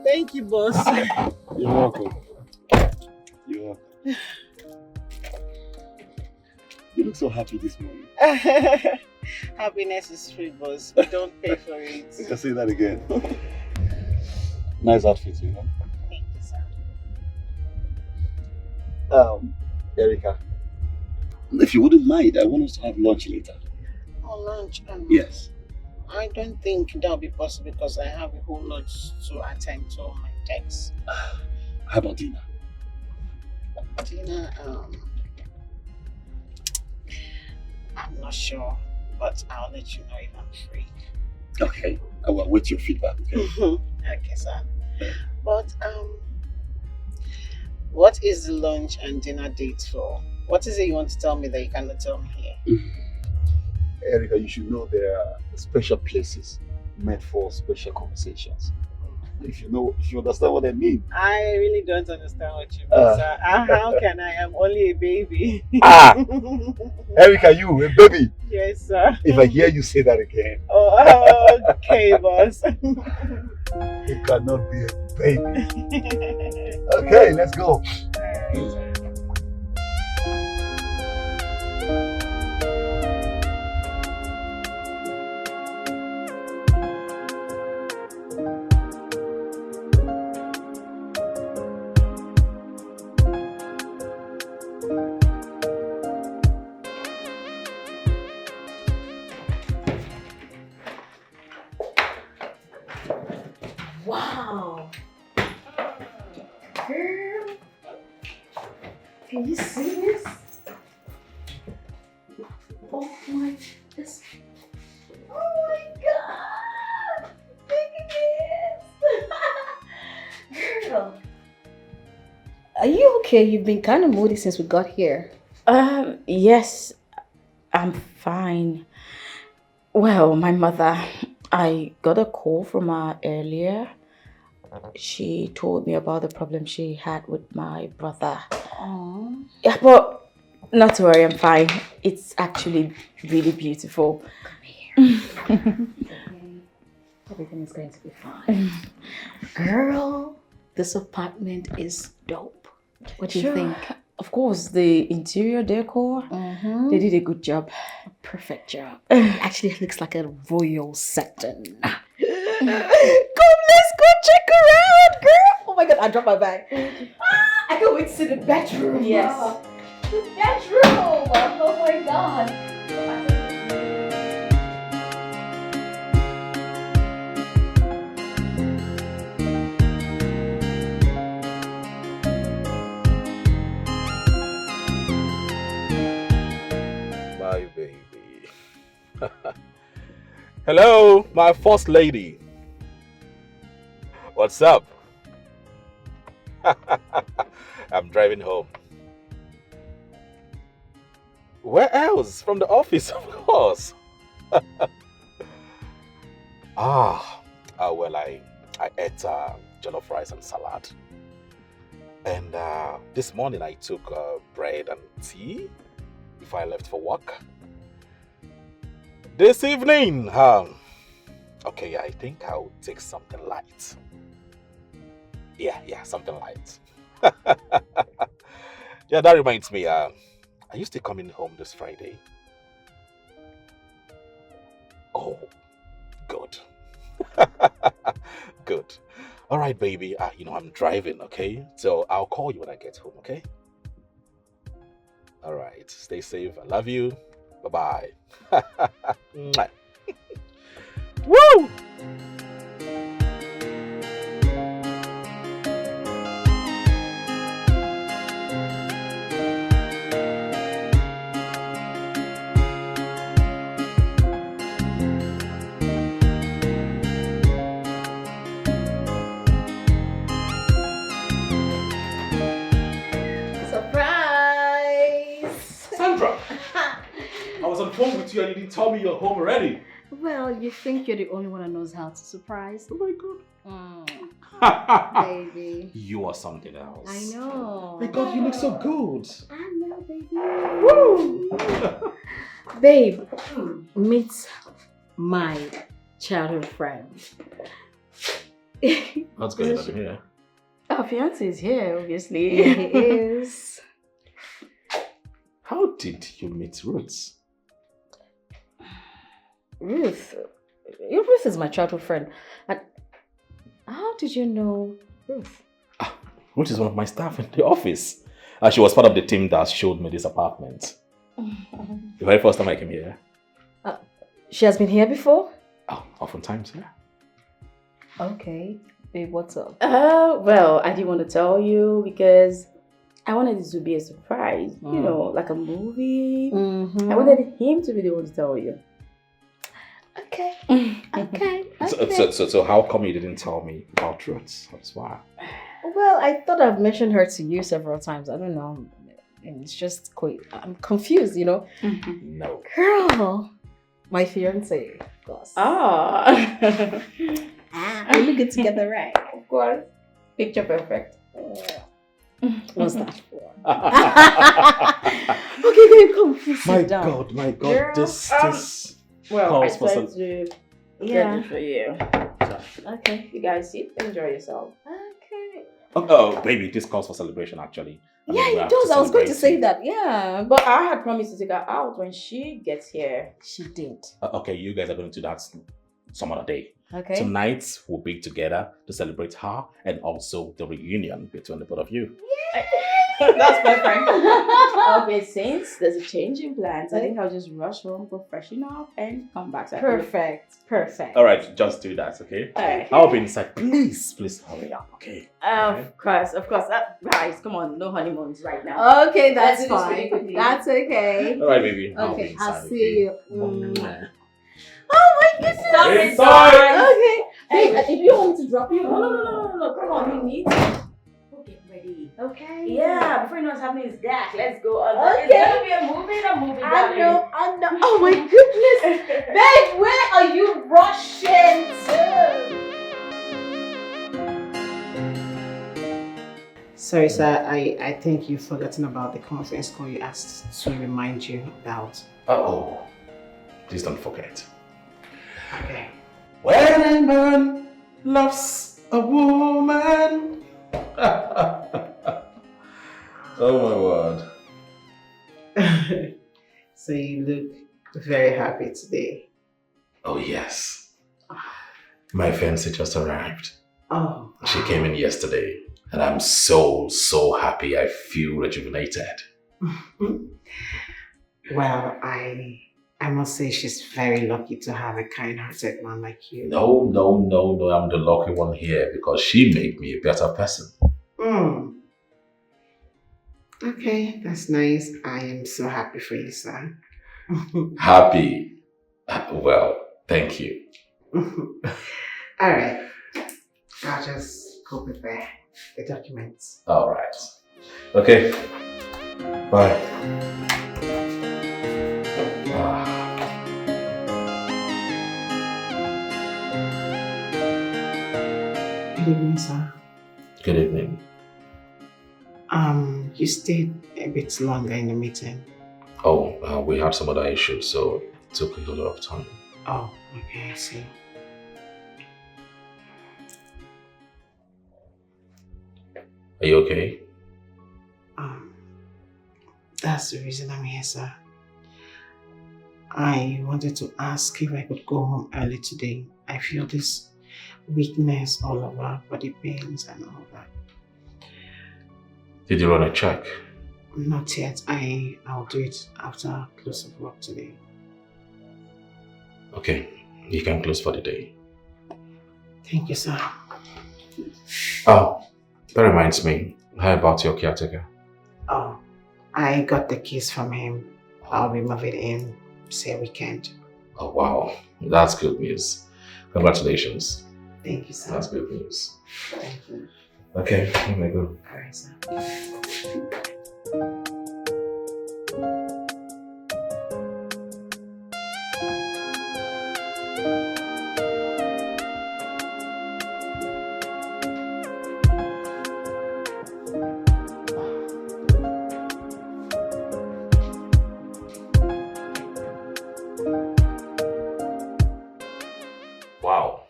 Thank you, boss. You're welcome. You're welcome. You look so happy this morning. Happiness is free, boss. We don't pay for it. You can say that again. Nice outfit, you know. Thank you, sir. Erica, if you wouldn't mind, I want us to have lunch later. Oh, lunch? Yes. I don't think that'll be possible because I have a whole lot to attend to on my texts. How about dinner? Dinner, I'm not sure, but I'll let you know if I'm free. Okay, I will await your feedback. Okay, Okay, sir. But what is the lunch and dinner date for? What is it you want to tell me that you cannot tell me here? Erica, you should know there are special places meant for special conversations. If you understand what I mean. I really don't understand what you mean, sir. How can I? I'm only a baby. Erica, you, a baby. Yes, sir. If I hear you say that again. Oh, okay, boss. You cannot be a baby. Okay, let's go. Wow. Girl. Can you see this? Oh my, this. Oh my God. Look at this. Girl. Are you okay? You've been kind of moody since we got here. Yes, I'm fine. Well, my mother, I got a call from her earlier. She told me about the problem she had with my brother. Aww. Yeah, but not to worry, I'm fine. It's actually really beautiful. Come here. Everything is going to be fine. Girl, this apartment is dope. What do you think? Of course, the interior decor, they did a good job. A perfect job. Actually, it looks like a royal setting. Come, let's go check around, girl. Oh my God, I dropped my bag. I can't wait to see the bedroom. Yes. The bedroom. Oh my God. My baby. Hello, my first lady. What's up? I'm driving home. Where else? From the office, of course. Well, I ate jollof rice and salad. And this morning I took bread and tea before I left for work. This evening, okay, I think I'll take something light. Yeah, something light. Yeah, that reminds me, are you still coming home this Friday? Oh, good. Good. All right, baby, I'm driving, okay? So I'll call you when I get home, okay? All right, stay safe. I love you. Bye-bye. Mwah. Woo! Sandra! I was on the phone with you and you didn't tell me you're home already. Well, you think you're the only one that knows how to surprise. Oh my God. Baby. You are something else. I know. My God, you look so good. I know, baby. Woo! Babe, meet my childhood friend. What's going on here? Our fiance is here, obviously. Yeah, he is. How did you meet Ruth? Ruth is my childhood friend. And how did you know Ruth? Ruth is one of my staff in the office. She was part of the team that showed me this apartment. The very first time I came here. She has been here before? Oh, oftentimes, yeah. Okay. Babe, what's up? Well, I didn't want to tell you because I wanted it to be a surprise. You know, like a movie. I wanted him to be the one to tell you. Okay. Okay. So how come you didn't tell me about truths? That's why. Well, I thought I've mentioned her to you several times. I don't know. And it's just quite, I'm confused, you know? No. Girl, my fiance, of course. We look good together, right? Of course. Picture perfect. What's that for? Okay, babe, come please My sit down. God, Girl, this well, calls I for tried some... to get Yeah. it for you. Okay, you guys sit, enjoy yourself. Okay. Oh, baby, this calls for celebration, actually. I mean, we Yeah, have it does. I was going to celebrate say it. that. Yeah. But I had promised to take her out when she gets here. She did. Okay, you guys are going to do that some other day. Okay. Tonight, we'll be together to celebrate her and also the reunion between the both of you. That's perfect. Okay, since there's a change in plans, I think I'll just rush home, go freshen up, and come back. Perfect. Perfect. All right, just do that, okay? Okay. I'll be inside. Please hurry up, okay? Of course. Guys, come on, no honeymoons right now. Okay, that's Let's do this really fine. quickly. That's okay. All right, baby. Okay, I'll see you. Oh my goodness! Stop it, Inside. guys. Okay. Hey, if you want me to drop you, no. Come on, you need to go get ready. Okay. Yeah, before you know what's happening is that. Let's go. Okay. It's gonna be a movie. I know. Oh my goodness. Babe, where are you rushing to? Sorry, sir. I think you've forgotten about the conference call you asked to remind you about. Uh-oh. Please don't forget. Okay. When a man loves a woman. Oh my word. So you look very happy today. Oh yes. My fiancée just arrived. Oh. She came in yesterday and I'm so happy. I feel rejuvenated. Well, I must say she's very lucky to have a kind-hearted man like you. No, I'm the lucky one here because she made me a better person. Okay, that's nice. I am so happy for you, sir. Happy? Well, thank you. All right. I'll just go prepare the documents. All right. Okay. Bye. Good evening, sir. Good evening. You stayed a bit longer in the meeting. Oh, we had some other issues, so it took a lot of time. Oh, okay, I see. Are you okay? That's the reason I'm here, sir. I wanted to ask if I could go home early today. I feel this weakness all over, body pains and all that. Did you run a check? Not yet. I'll do it after close of work today. Okay, you can close for the day. Thank you, sir. Oh, that reminds me. How about your caretaker? Oh, I got the keys from him. I'll be moving in, say weekend. Oh, wow. That's good news. Congratulations. Thank you, sir. That's good news. Thank you. Okay, let me go. All right, sir. Wow,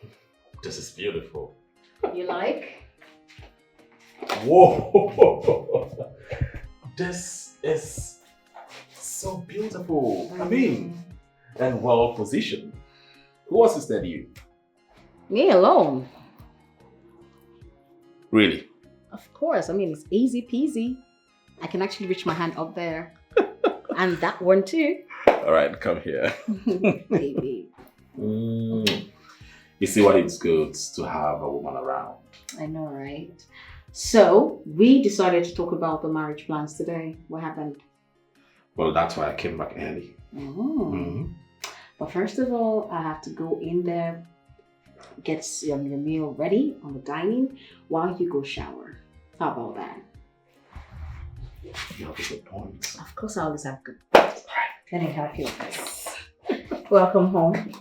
this is beautiful. You like? Whoa! This is so beautiful. I mean, and well positioned. Who assisted you? Me alone. Really? Of course. I mean, it's easy peasy. I can actually reach my hand up there. And that one too. All right, come here. Baby. You see why it's good to have a woman around. I know, right? So, we decided to talk about the marriage plans today. What happened? Well, that's why I came back early. But first of all, I have to go in there, get your meal ready on the dining while you go shower. How about that? You have a good point. Of course, I always have good points. Let me help you with this. Welcome home.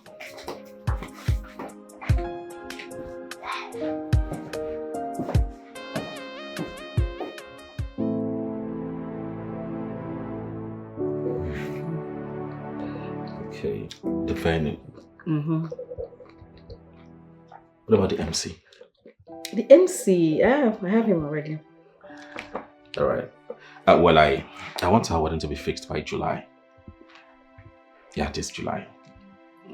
Okay, the venue. What about the MC? The MC, I have him already. All right. Well, I want our wedding to be fixed by July. Yeah, this July.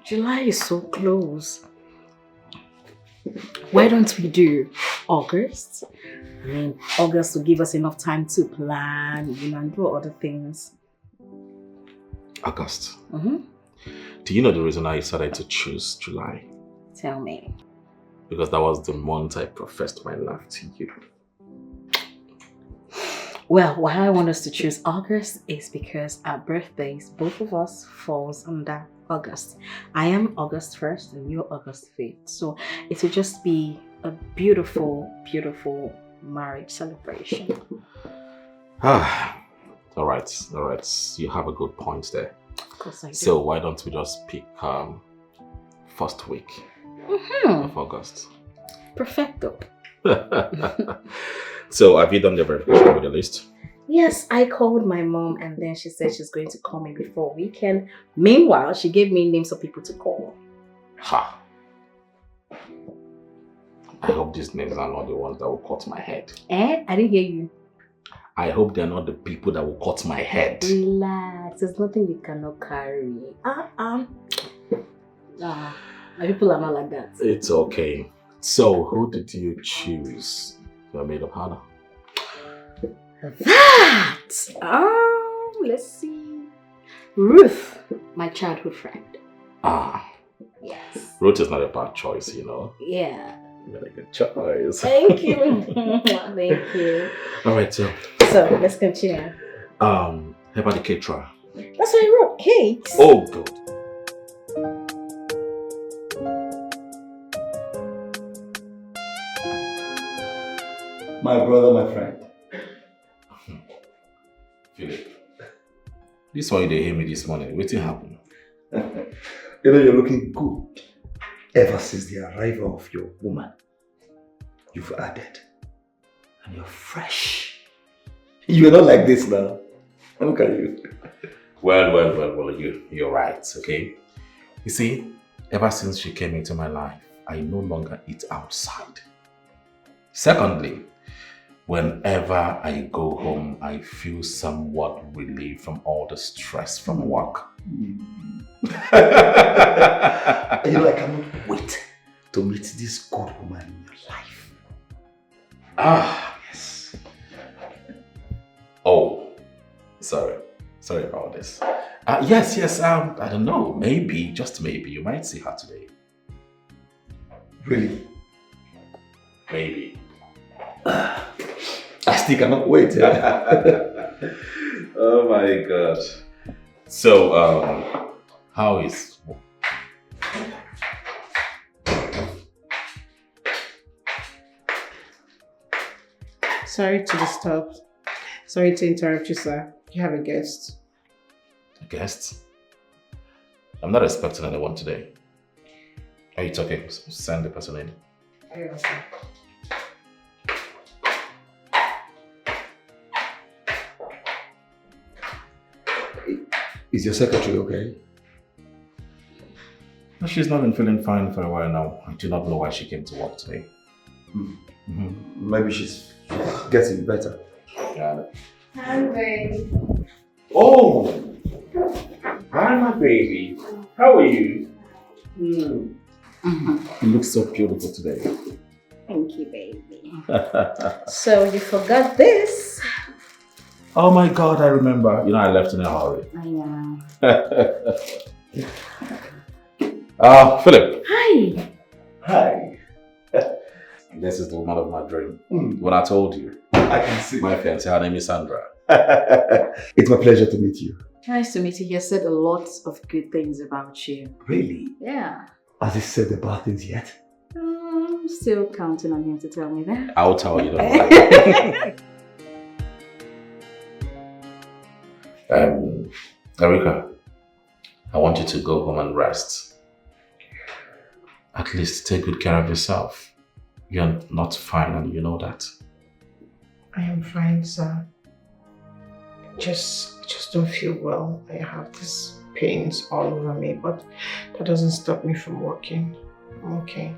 July is so close. Why don't we do August? I mean, August will give us enough time to plan, and do other things. August. Do you know the reason I decided to choose July? Tell me. Because that was the month I professed my love to you. Well, why I want us to choose August is because our birthdays, both of us, falls under August. I am August 1st and you're August 5th. So it will just be a beautiful, beautiful marriage celebration. All right. You have a good point there. Of course I do. So why don't we just pick first week of August? Perfecto. So have you done the verification with the list? Yes, I called my mom and then she said she's going to call me before weekend. Meanwhile, she gave me names of people to call. Ha! I hope these names are not the ones that will cut my head. I didn't hear you. I hope they're not the people that will cut my head. Relax, there's nothing you cannot carry. My people are not like that. It's okay. So, who did you choose? Your maid of honor. That! Let's see. Ruth, my childhood friend. Yes. Ruth is not a bad choice, Yeah. You made a good choice. Thank you. Thank you. Alright, so let's continue. How about the caterer? That's what I wrote, cakes. Oh, good. My brother, my friend. Philip, this one you didn't hear me this morning. What happened? You're looking good. Ever since the arrival of your woman, you've added. And you're fresh. You're not like this now. Look at you. Well, you're right, okay? You see, ever since she came into my life, I no longer eat outside. Secondly, whenever I go home, I feel somewhat relieved from all the stress from work. I cannot wait to meet this good woman in your life. Yes. Oh, sorry about this. Yes, I don't know, maybe, just maybe, you might see her today. Really? Maybe. I still cannot wait. Oh my God. So, how is... Sorry to disturb. Sorry to interrupt you, sir. You have a guest. A guest? I'm not expecting anyone today. Oh, it's okay. Send the person in. Yes, sir. Is your secretary okay? No, she's not been feeling fine for a while now. I do not know why she came to work today. Maybe she's getting better. Yeah. Hi, baby. Oh! Hi, my baby. How are you? You look so beautiful today. Thank you, baby. So you forgot this. Oh my God, I remember. You know, I left in a hurry. I know. Philip. Hi. Hi. This is the woman of my dream. When I told you. I can see. My fiancée, her name is Sandra. It's my pleasure to meet you. Nice to meet you. He has said a lot of good things about you. Really? Yeah. Has he said the bad things yet? I'm still counting on him to tell me that. I'll tell you. Don't worry. Erica, I want you to go home and rest. At least take good care of yourself. You're not fine and you know that. I am fine, sir. Just don't feel well. I have these pains all over me, but that doesn't stop me from working. I'm okay.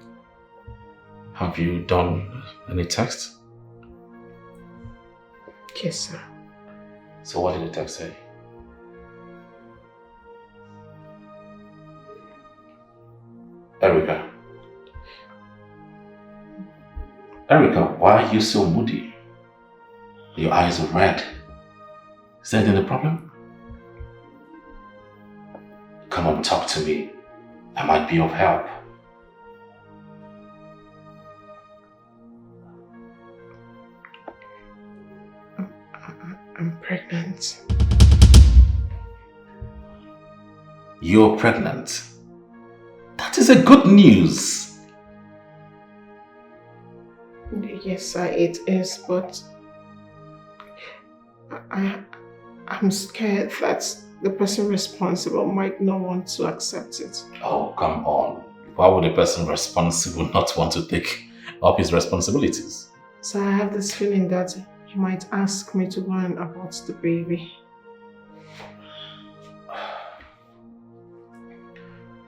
Have you done any text? Yes, sir. So what did the text say? Erica, why are you so moody? Your eyes are red. Is there any problem? Come on, talk to me. I might be of help. I'm pregnant. You're pregnant? That is a good news. Yes, sir, it is, but I'm scared that the person responsible might not want to accept it. Oh, come on. Why would a person responsible not want to take up his responsibilities? So I have this feeling that he might ask me to go and abort the baby.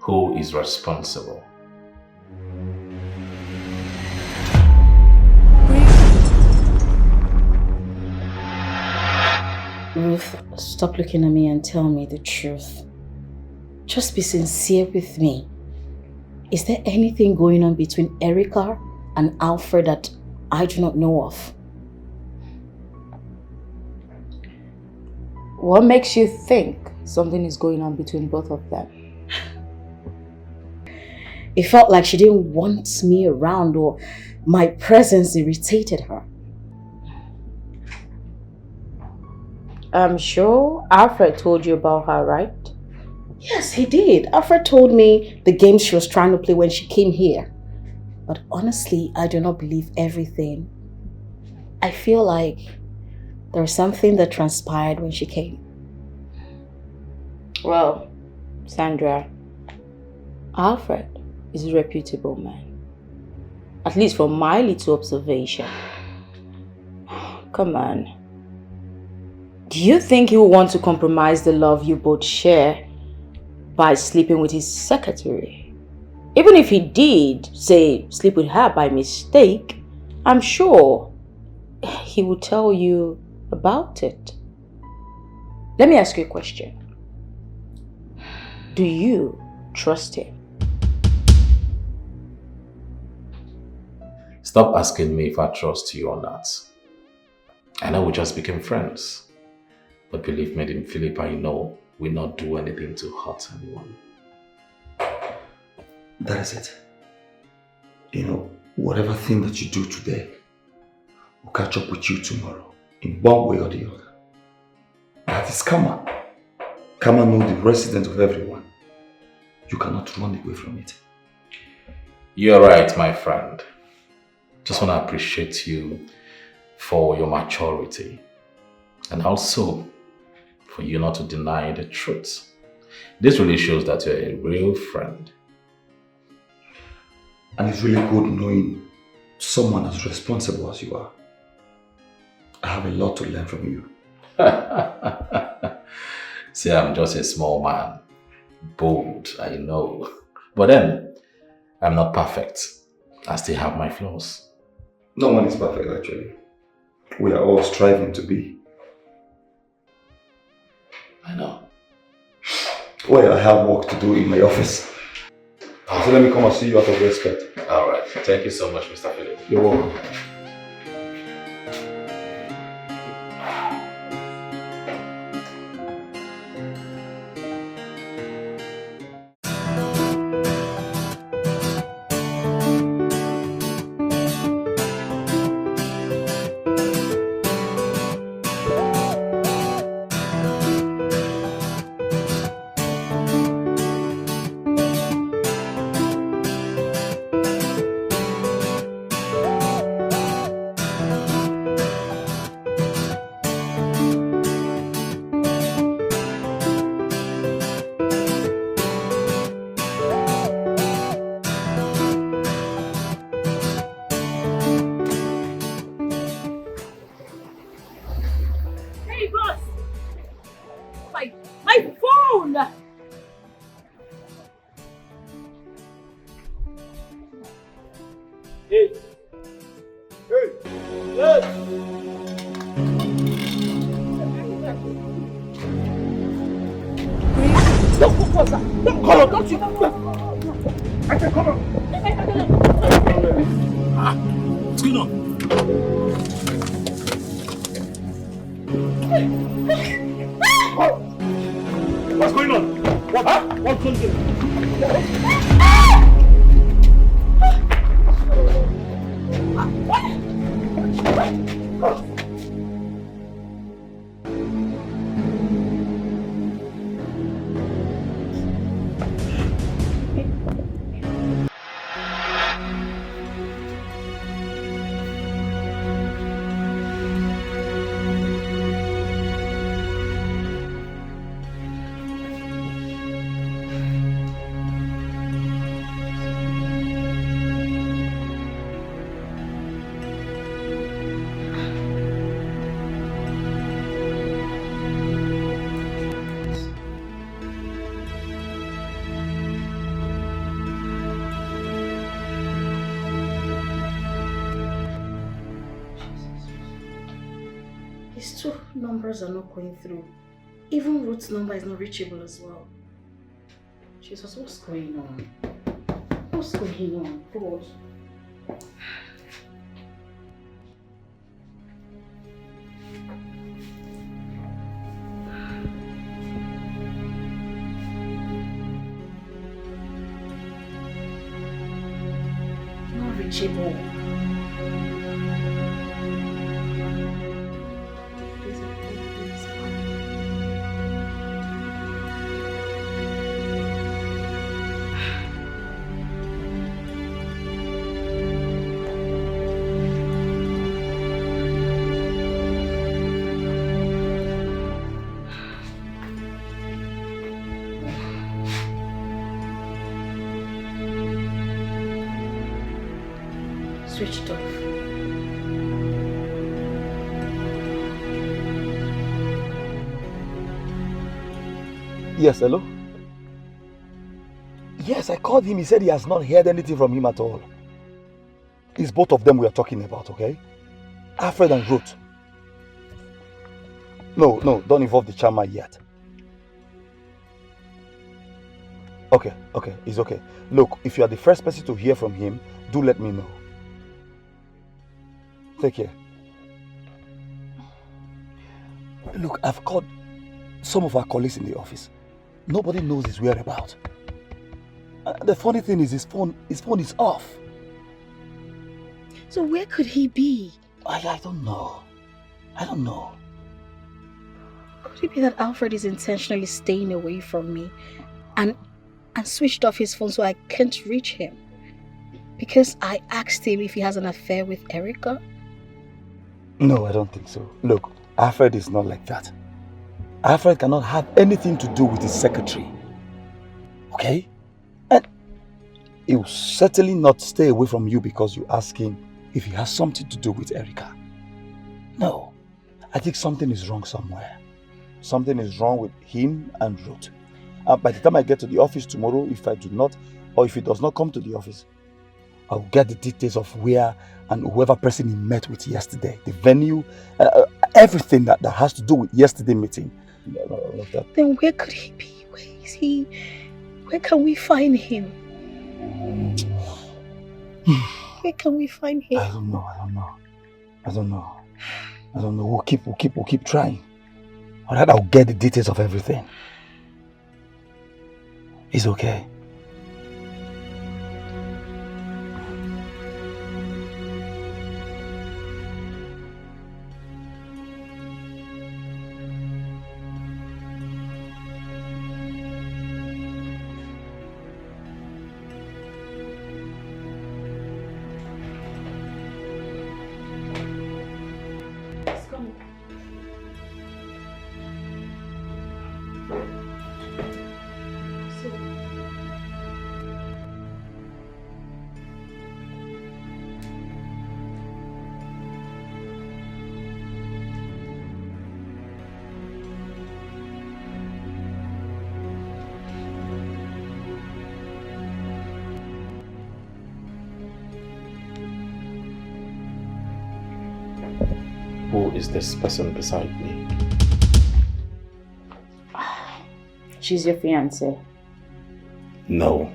Who is responsible? Ruth, stop looking at me and tell me the truth. Just be sincere with me. Is there anything going on between Erica and Alfred that I do not know of? What makes you think something is going on between both of them? It felt like she didn't want me around, or my presence irritated her. I'm sure Alfred told you about her, right? Yes, he did. Alfred told me the game she was trying to play when she came here. But honestly, I do not believe everything. I feel like there was something that transpired when she came. Well, Sandra, Alfred is a reputable man. At least from my little observation. Come on. Do you think he will want to compromise the love you both share by sleeping with his secretary? Even if he did, say, sleep with her by mistake, I'm sure he will tell you about it. Let me ask you a question. Do you trust him? Stop asking me if I trust you or not. I know we just became friends. But believe me, Philip, I know we'll not do anything to hurt anyone. That is it. You know, whatever thing that you do today will catch up with you tomorrow in one way or the other. That is karma. Karma knows the resident of everyone. You cannot run away from it. You're right, my friend. Just want to appreciate you for your maturity and also for you not to deny the truth. This really shows that you're a real friend. And it's really good knowing someone as responsible as you are. I have a lot to learn from you. See, I'm just a small man. Bold, I know. But then, I'm not perfect. I still have my flaws. No one is perfect, actually. We are all striving to be. I know. Well, I have work to do in my office. So let me come and see you out of respect. Alright. Thank you so much, Mr. Philip. You're welcome. Hey! Hey! Hey! Don't go closer! Don't come on! Don't you! I said come on! What's going on? What's going on? What? Huh? What's going on? His two numbers are not going through. Even Ruth's number is not reachable as well. Jesus, what's going on? What's going on? God. Not reachable. Switched off. Yes, hello? Yes, I called him. He said he has not heard anything from him at all. It's both of them we are talking about, okay? Alfred and Ruth. No, don't involve the chairman yet. Okay, it's okay. Look, if you are the first person to hear from him, do let me know. Take care. Look, I've called some of our colleagues in the office. Nobody knows his whereabouts. The funny thing is his phone is off. So where could he be? I don't know. I don't know. Could it be that Alfred is intentionally staying away from me and switched off his phone so I can't reach him? Because I asked him if he has an affair with Erica? No, I don't think so. Look, Alfred is not like that. Alfred cannot have anything to do with his secretary. Okay? And he will certainly not stay away from you because you ask him if he has something to do with Erica. No. I think something is wrong somewhere. Something is wrong with him and Ruth. By the time I get to the office tomorrow, if I do not, or if he does not come to the office, I'll get the details of where and whoever person he met with yesterday, the venue, everything that has to do with yesterday's meeting. Then where could he be? Where is he? Where can we find him? Where can we find him? I don't know. We'll keep trying. Alright, I'll get the details of everything. It's okay. Who is this person beside me? She's your fiancée. No.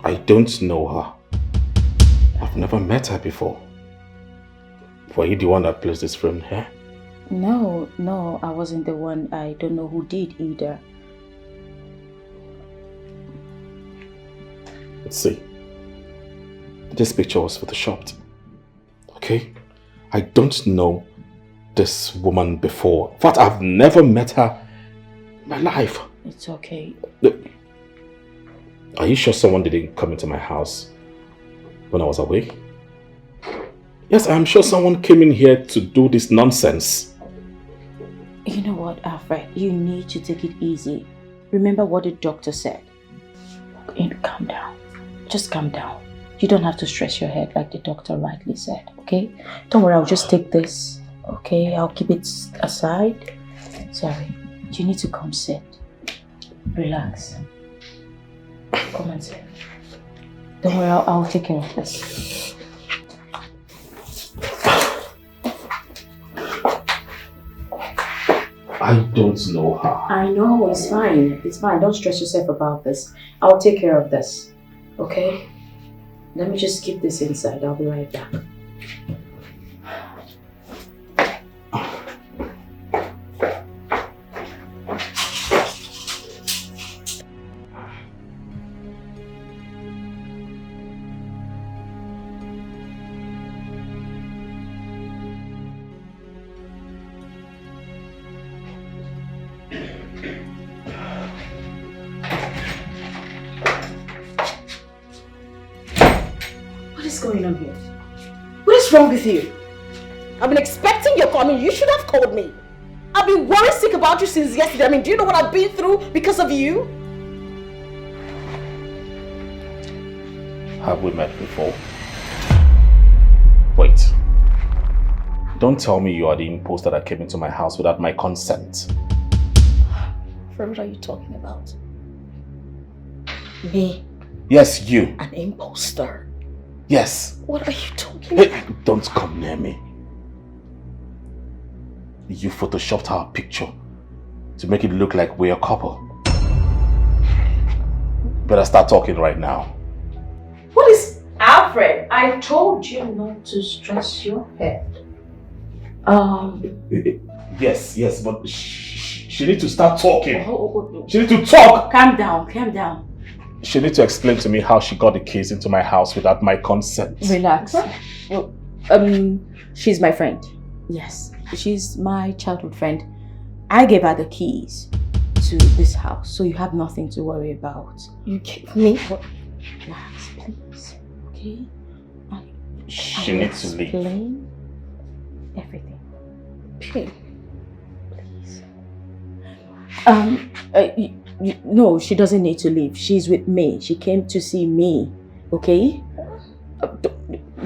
I don't know her. I've never met her before. Were you the one that placed this frame here? No, I wasn't the one. I don't know who did either. Let's see. This picture was photoshopped. Okay? I don't know this woman before. In fact, I've never met her in my life. It's okay. Are you sure someone didn't come into my house when I was away? Yes, I'm sure someone came in here to do this nonsense. You know what, Alfred? You need to take it easy. Remember what the doctor said. Calm down. Just calm down. You don't have to stress your head like the doctor rightly said, okay? Don't worry, I'll just take this, okay? I'll keep it aside. Sorry, you need to come sit. Relax. Come and sit. Don't worry, I'll take care of this. I don't know her. I know, it's fine. It's fine. Don't stress yourself about this. I'll take care of this, okay? Let me just keep this inside. I'll be right back. What's wrong with you? I've been expecting your call. I mean, you should have called me. I've been worried sick about you since yesterday. I mean, do you know what I've been through because of you? Have we met before? Wait. Don't tell me you are the imposter that came into my house without my consent. What are you talking about? Me? Yes, you. An imposter? Yes. What are you talking about? Hey, don't come near me. You photoshopped our picture to make it look like we're a couple. Better start talking right now. What is... Alfred, I told you not to stress your head. Yes, but she needs to start talking. Oh. She needs to talk. Calm down. She needs to explain to me how she got the keys into my house without my consent. Relax. Well, she's my friend. Yes, she's my childhood friend. I gave her the keys to this house, so you have nothing to worry about. You gave me? Relax, please. Okay? She needs to leave. Explain everything. Okay. Please. No, she doesn't need to leave. She's with me. She came to see me. Okay?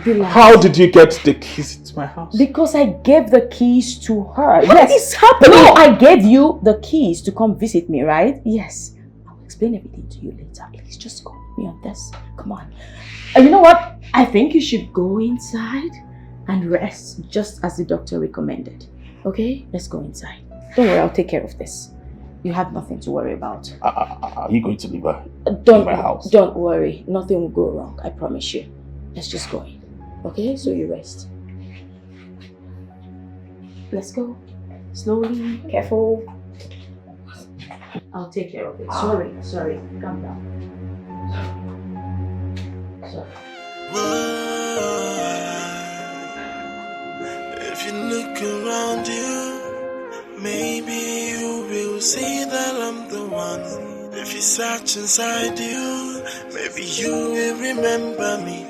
Relax. How did you get the keys into my house? Because I gave the keys to her. What is happening? No, I gave you the keys to come visit me, right? Yes. I'll explain everything to you later. Please just go with me on this. Come on. You know what? I think you should go inside and rest just as the doctor recommended. Okay? Let's go inside. Don't worry, I'll take care of this. You have nothing to worry about. Are you going to leave her in my house? Don't worry. Nothing will go wrong. I promise you. Let's just go in. Okay? So you rest. Let's go. Slowly. Careful. I'll take care of it. Sorry. Calm down. Sorry. If you look around you, maybe you will see that I'm the one. If you search inside you, maybe you will remember me.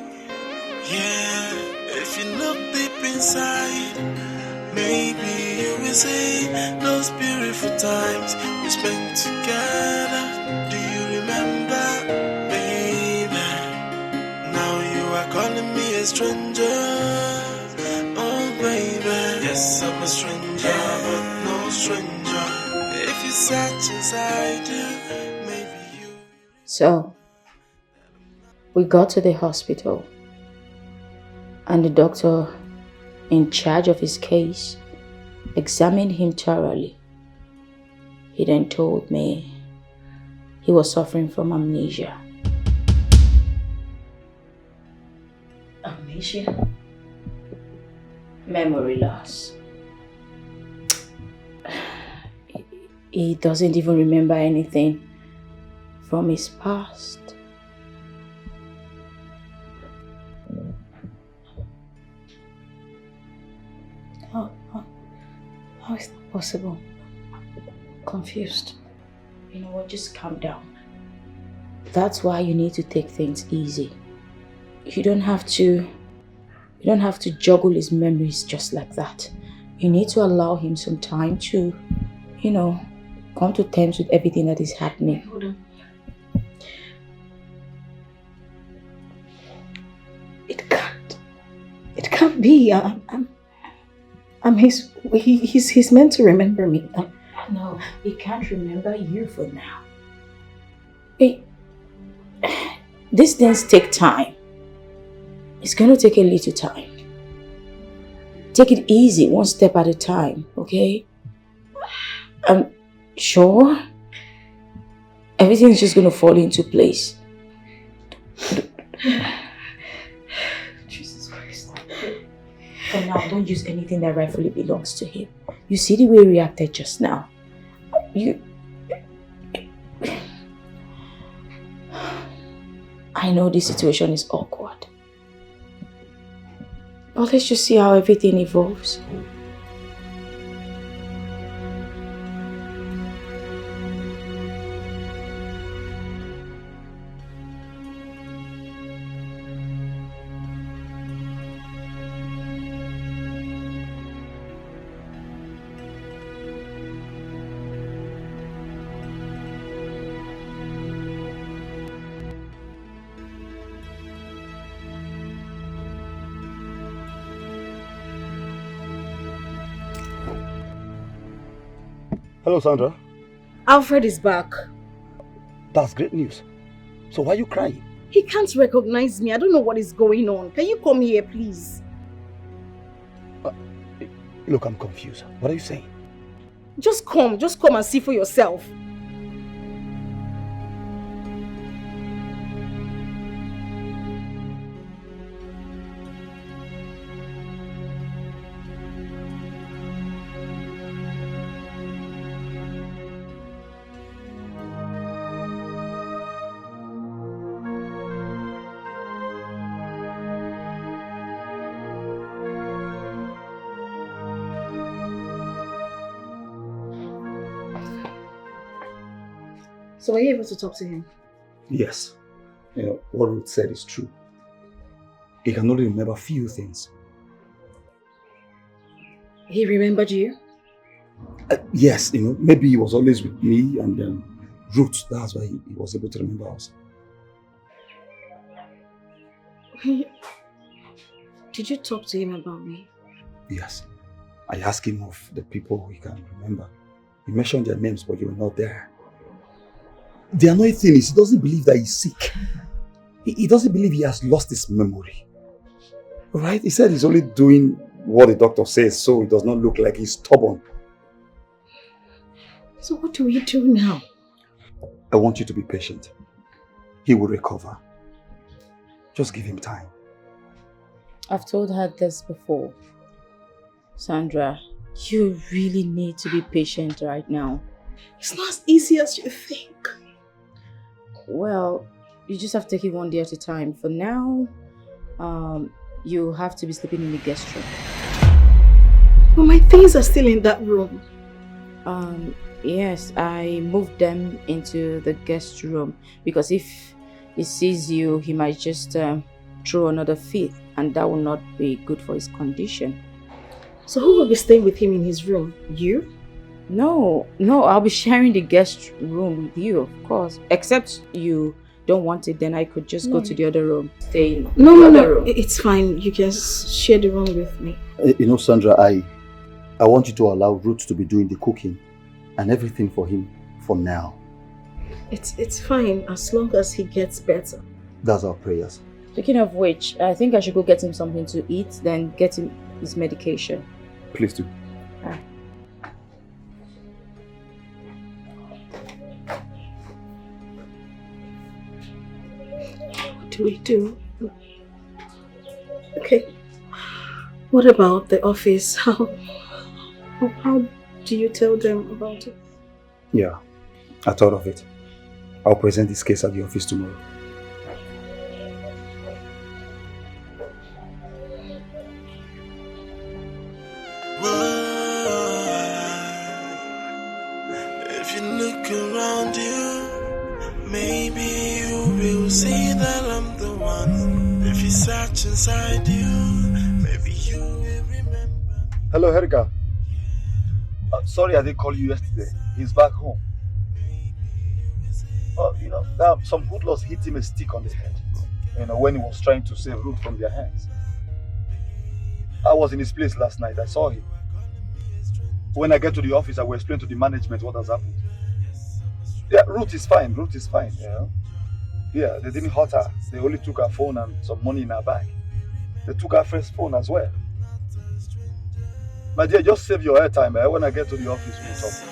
Yeah, if you look deep inside, maybe you will see those beautiful times we spent together. Do you remember, baby? Now you are calling me a stranger. Oh, baby, yes, I'm a stranger, but no stranger. If you search inside you, maybe you... So, we got to the hospital and the doctor in charge of his case, examined him thoroughly. He then told me he was suffering from amnesia. Amnesia? Memory loss. He doesn't even remember anything from his past. How is that possible? Confused. You know what, just calm down. That's why you need to take things easy. You don't have to juggle his memories just like that. You need to allow him some time to, come to terms with everything that is happening. Hold on. It can't be. He's meant to remember me. No, he can't remember you for now. These things take time. It's going to take a little time. Take it easy, one step at a time, okay? I'm sure everything's just going to fall into place. Jesus Christ. For now, don't use anything that rightfully belongs to him. You see the way he reacted just now. I know this situation is awkward. But let's just see how everything evolves. Hello, Sandra. Alfred is back. That's great news. So why are you crying? He can't recognize me. I don't know what is going on. Can you come here, please? Look, I'm confused. What are you saying? Just come and see for yourself. So were you able to talk to him? Yes. What Ruth said is true. He can only remember a few things. He remembered you? Yes, maybe he was always with me and Ruth, that's why he was able to remember us. Did you talk to him about me? Yes. I asked him of the people he can remember. He mentioned their names, but you were not there. The annoying thing is he doesn't believe that he's sick. He doesn't believe he has lost his memory. Alright? He said he's only doing what the doctor says so it does not look like he's stubborn. So what do we do now? I want you to be patient. He will recover. Just give him time. I've told her this before. Sandra, you really need to be patient right now. It's not as easy as you think. Well, you just have to take it one day at a time. For now, you have to be sleeping in the guest room. But my things are still in that room. Yes, I moved them into the guest room because if he sees you, he might just throw another fit, and that will not be good for his condition. So who will be staying with him in his room? You? No, I'll be sharing the guest room with you, of course. Except you don't want it, then I could just go to the other room. Stay in the other room. It's fine. You can share the room with me. Sandra, I want you to allow Ruth to be doing the cooking and everything for him for now. It's fine as long as he gets better. That's our prayers. Speaking of which, I think I should go get him something to eat, then get him his medication. Please do. What do we do? Okay. What about the office? How do you tell them about it? Yeah, I thought of it. I'll present this case at the office tomorrow. If you look around you, maybe you will see that I'm the one. If you search inside you, maybe you will remember. Hello, Herika. Sorry I didn't call you yesterday. He's back home. Some hoodlums hit him a stick on the head. When he was trying to save Ruth from their hands. I was in his place last night. I saw him. When I get to the office, I will explain to the management what has happened. Yeah, Ruth is fine. Ruth is fine. Yeah, they didn't hurt her. They only took her phone and some money in her bag. They took her first phone as well. My dear, just save your airtime. When I get to the office, we'll talk.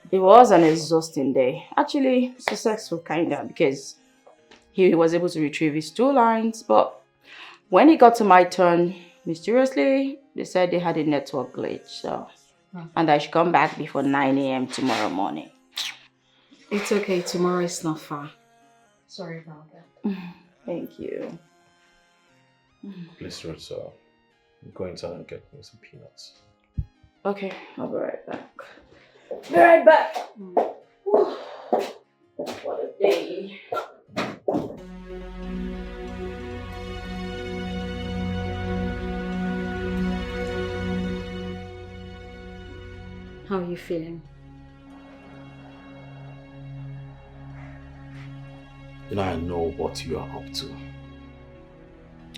It was an exhausting day. Actually, successful kinda, because he was able to retrieve his 2 lines, but when it got to my turn, mysteriously, they said they had a network glitch, and I should come back before 9 a.m. tomorrow morning. It's okay, tomorrow is not far. Sorry about that. Thank you. Please, Ruth, go inside and get me some peanuts. Okay, I'll be right back. Be right back. What a day. How are you feeling? I know what you are up to.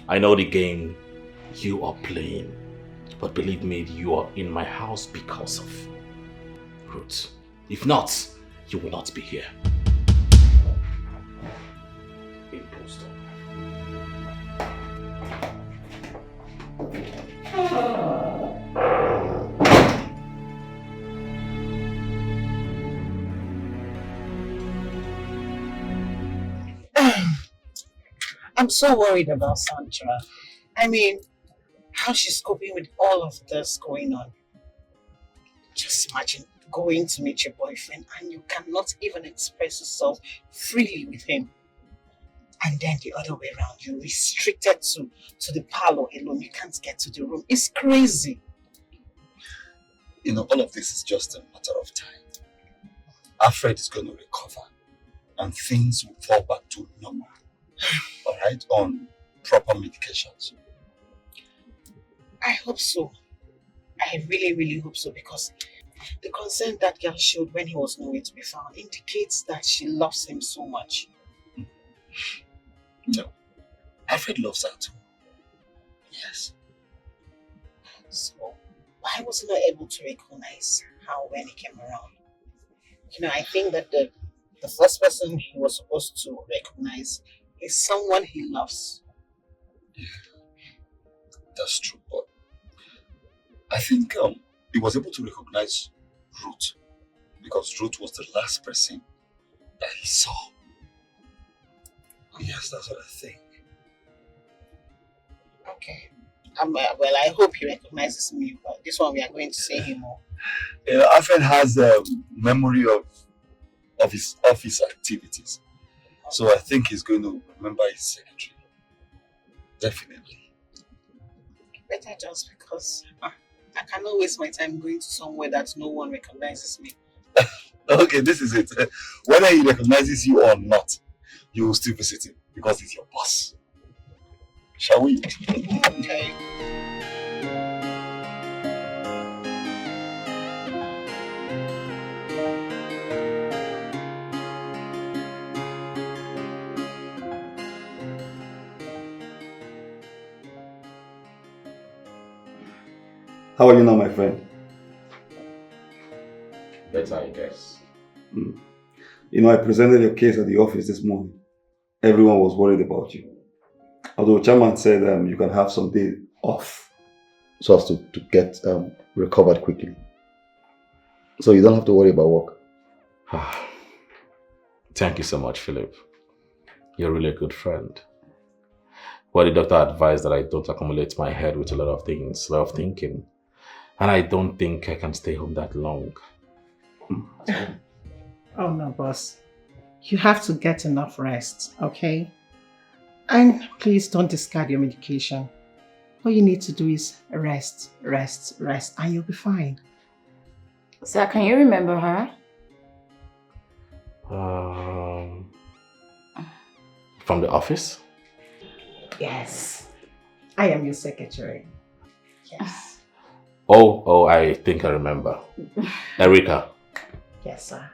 I know the game you are playing. But believe me, you are in my house because of Ruth. If not, you will not be here. Impostor. I'm so worried about Sandra. I mean, how she's coping with all of this going on. Just imagine going to meet your boyfriend and you cannot even express yourself freely with him. And then the other way around, you're restricted to the parlor alone. You can't get to the room. It's crazy. All of this is just a matter of time. Alfred is going to recover and things will fall back to normal. Alright? On proper medications. I hope so. I really, really hope so, because the concern that girl showed when he was nowhere to be found indicates that she loves him so much. No. Alfred loves her too. Yes. So, why was he not able to recognize her when he came around? I think that the first person he was supposed to recognize is someone he loves. Yeah. That's true, but I think he was able to recognize Ruth because Ruth was the last person that he saw. Yes, that's what I think. Okay. Well, I hope he recognizes me, but this one we are going to see him more. Alfred has a memory of his office activities. So I think he's going to remember his secretary. Definitely. Better just because I cannot waste my time going to somewhere that no one recognizes me. Okay, this is it. Whether he recognizes you or not, you will still visit him because he's your boss. Shall we? Okay. How are you now, my friend? Better, I guess. You know, I presented your case at the office this morning. Everyone was worried about you. Although Chairman said you can have some day off so as to get recovered quickly. So you don't have to worry about work. Thank you so much, Philip. You're really a good friend. Well, the doctor advised that I don't accumulate my head with a lot of things, a lot of thinking. And I don't think I can stay home that long. Oh no, boss. You have to get enough rest, okay? And please don't discard your medication. All you need to do is rest, rest, rest, and you'll be fine. Sir, can you remember her? From the office? Yes. I am your secretary. Yes. Oh, I think I remember. Erika. Yes, sir.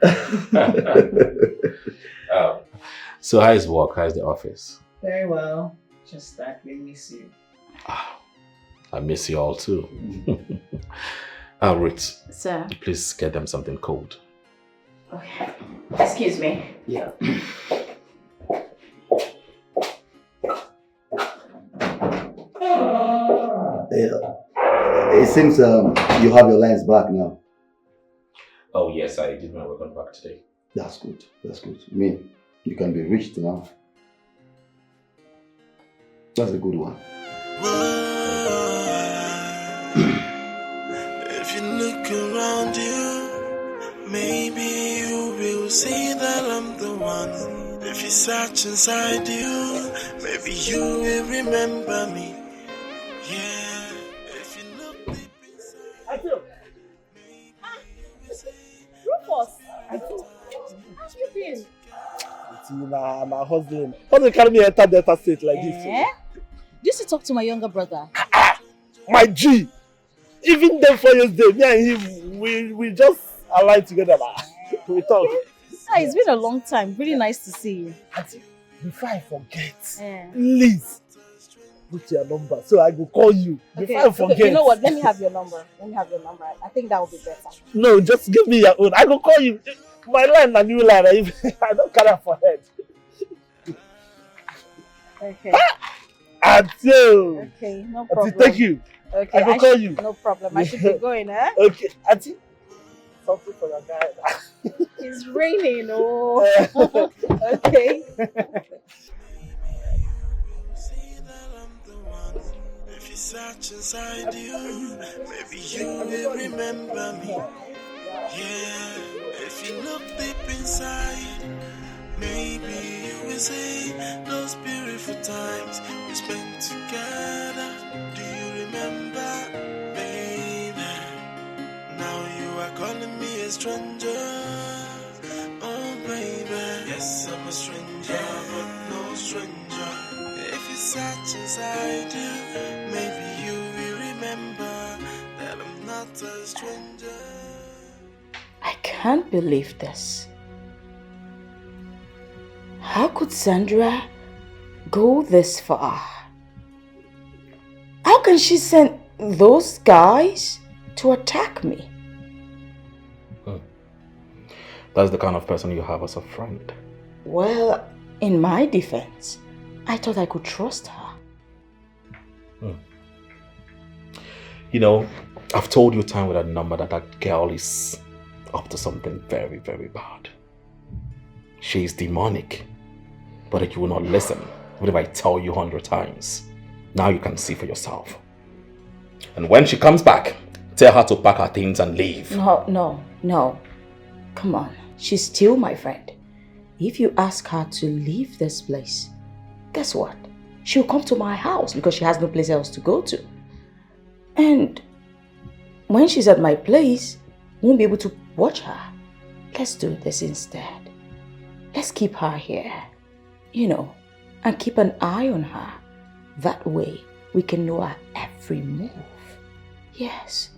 So how is work? How is the office? Very well. Just that we miss you. I miss you all too. Ruth. Sir. Please get them something cold. Okay. Excuse me. Yeah. It seems you have your lines back now. Oh yes, I did my work on back today. That's good. That's good. I mean, you can be reached now. That's a good one. If you look around you, maybe you will see that I'm the one. If you search inside you, maybe you will remember me. Yeah, if you look deep inside. Rufus, how you been? My husband. How they carry me enter Delta State like this? You used to talk to my younger brother. My G! Even then 4 years ago, me and him, we just aligned together. We talk. It's been a long time. Really nice to see you. Auntie, before I forget, please put your number so I will call you. Before I forget. Okay, you know what? Let me have your number. I think that would be better. No, just give me your own. I will call you. My line, a new line. I don't carry it for head. Okay. Auntie! Okay, no problem. Auntie, thank you. Okay, I will call you. No problem. I should be going, eh? Okay, Auntie. Something for your guy. It's raining, oh. Okay. If you search inside you, maybe you will remember me. Yeah, if you look deep inside, maybe you will see those beautiful times we spent together. Do you remember, baby? Now you are calling me a stranger. Oh, baby. Yes, I'm a stranger, but no stranger. If you search inside you, maybe you will remember that I'm not a stranger. I can't believe this. How could Sandra go this far? How can she send those guys to attack me? That's the kind of person you have as a friend. Well, in my defense, I thought I could trust her. You know, I've told you time with a number that girl is up to something very, very bad. She is demonic. But you will not listen, even if I tell you 100 times. Now you can see for yourself. And when she comes back, tell her to pack her things and leave. No. Come on. She's still my friend. If you ask her to leave this place, guess what? She'll come to my house because she has no place else to go to. And when she's at my place, won't be able to watch her. Let's do this instead. Let's keep her here, and keep an eye on her. That way, we can know her every move. Yes.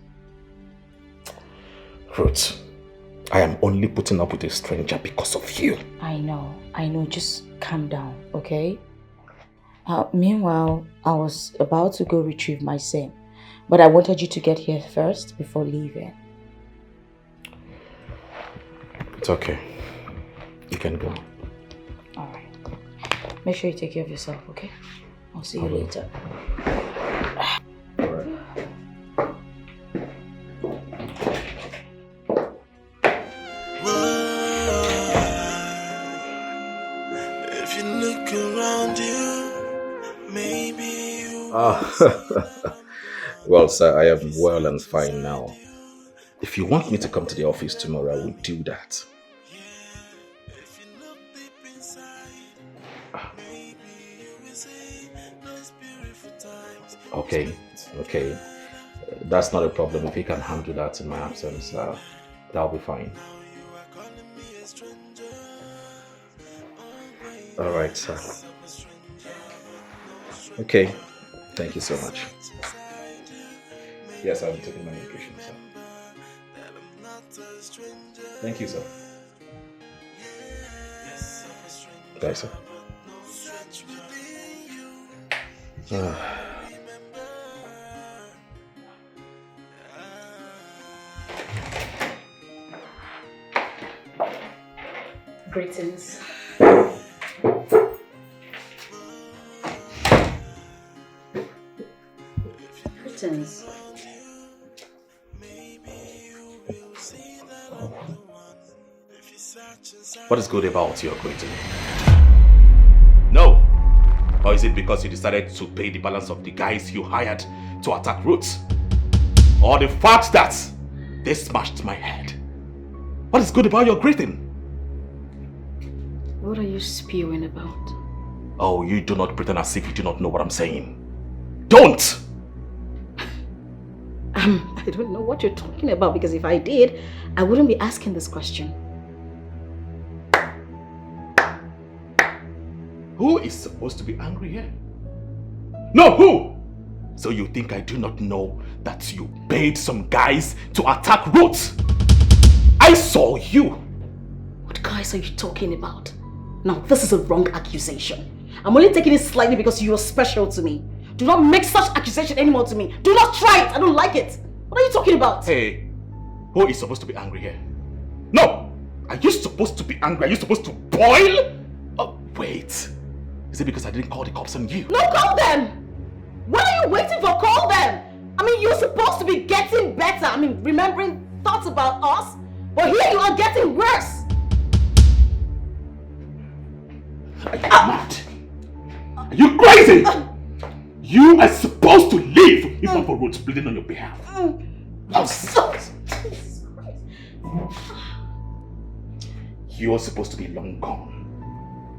Ruth, I am only putting up with a stranger because of you. I know. Just calm down, okay? Meanwhile, I was about to go retrieve my SIM, but I wanted you to get here first before leaving. It's okay. You can go. Alright. Make sure you take care of yourself, okay? I'll see you later. Alright. If you look around you, maybe you Well, sir, I am well and fine now. If you want me to come to the office tomorrow, I will do that. Okay. That's not a problem. If you can handle that in my absence, that'll be fine. All right, sir. Okay. Thank you so much. Yes, I'll be taking my medication, sir. Thank you, sir. Bye, sir. Greetings. Greetings. What is good about your greeting? No! Or is it because you decided to pay the balance of the guys you hired to attack Ruth? Or the fact that they smashed my head? What is good about your greeting? What are you spewing about? Oh, you do not pretend as if you do not know what I'm saying. Don't! I don't know what you're talking about, because if I did, I wouldn't be asking this question. Who is supposed to be angry here? No, who? So you think I do not know that you paid some guys to attack Ruth? I saw you! What guys are you talking about? Now, this is a wrong accusation. I'm only taking it slightly because you are special to me. Do not make such accusation anymore to me. Do not try it. I don't like it. What are you talking about? Hey, who is supposed to be angry here? No! Are you supposed to be angry? Are you supposed to boil? Oh, wait. Is it because I didn't call the cops on you? No, call them! What are you waiting for? Call them! I mean, you're supposed to be getting better. I mean, remembering thoughts about us. But here you are getting worse. Are you mad? Are you crazy? You are supposed to leave if not for Ruth bleeding on your behalf. You're supposed to be long gone.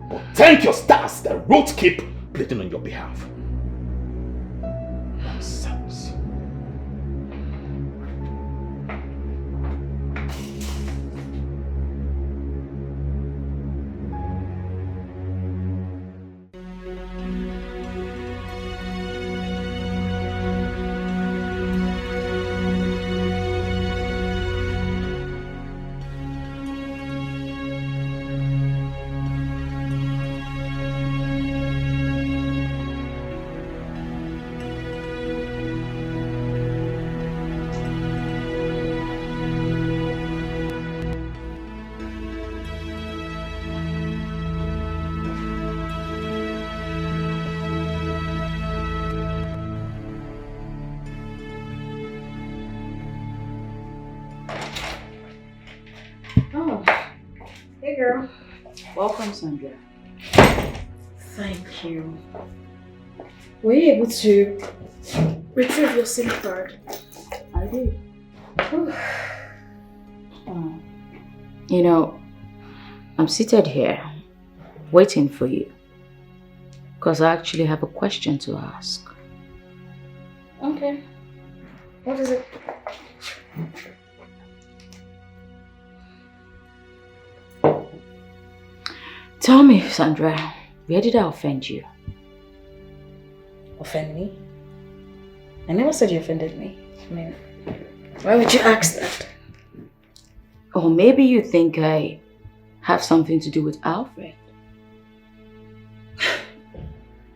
But thank your stars that Ruth keep bleeding on your behalf. Nonsense. Oh, hey girl. Welcome, Sandra. Thank you. Were you able to retrieve your SIM card? I did. I'm seated here, waiting for you. Because I actually have a question to ask. Okay. What is it? Tell me, Sandra, where did I offend you? Offend me? I never said you offended me. I mean, why would you ask that? Or maybe you think I have something to do with Alfred.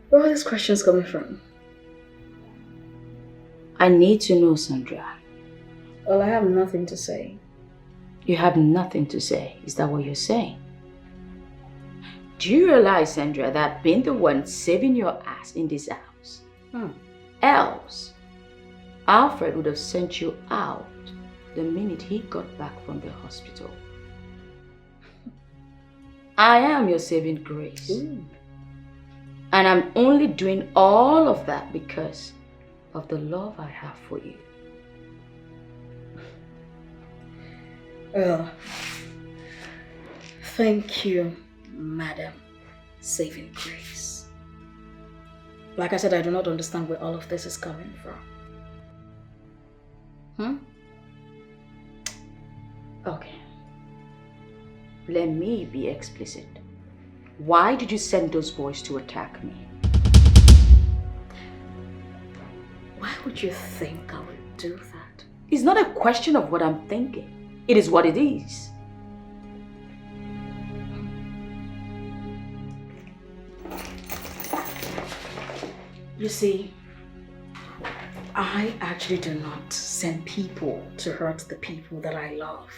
Where are these questions coming from? I need to know, Sandra. Well, I have nothing to say. You have nothing to say. Is that what you're saying? Do you realize, Sandra, that I've been the one saving your ass in this house? Else, Alfred would have sent you out the minute he got back from the hospital. I am your saving grace. Ooh. And I'm only doing all of that because of the love I have for you. Well, thank you, Madam Saving Grace. Like I said, I do not understand where all of this is coming from. Okay. Let me be explicit. Why did you send those boys to attack me? Why would you think I would do that? It's not a question of what I'm thinking. It is what it is. You see, I actually do not send people to hurt the people that I love.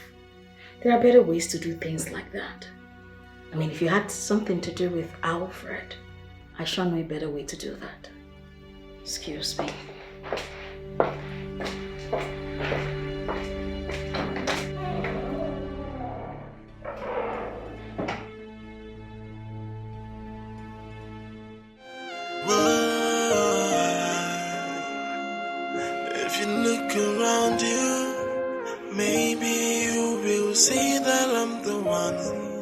There are better ways to do things like that. I mean, if you had something to do with Alfred, I sure know a better way to do that. Excuse me. If you look around you, maybe you will see that I'm the one.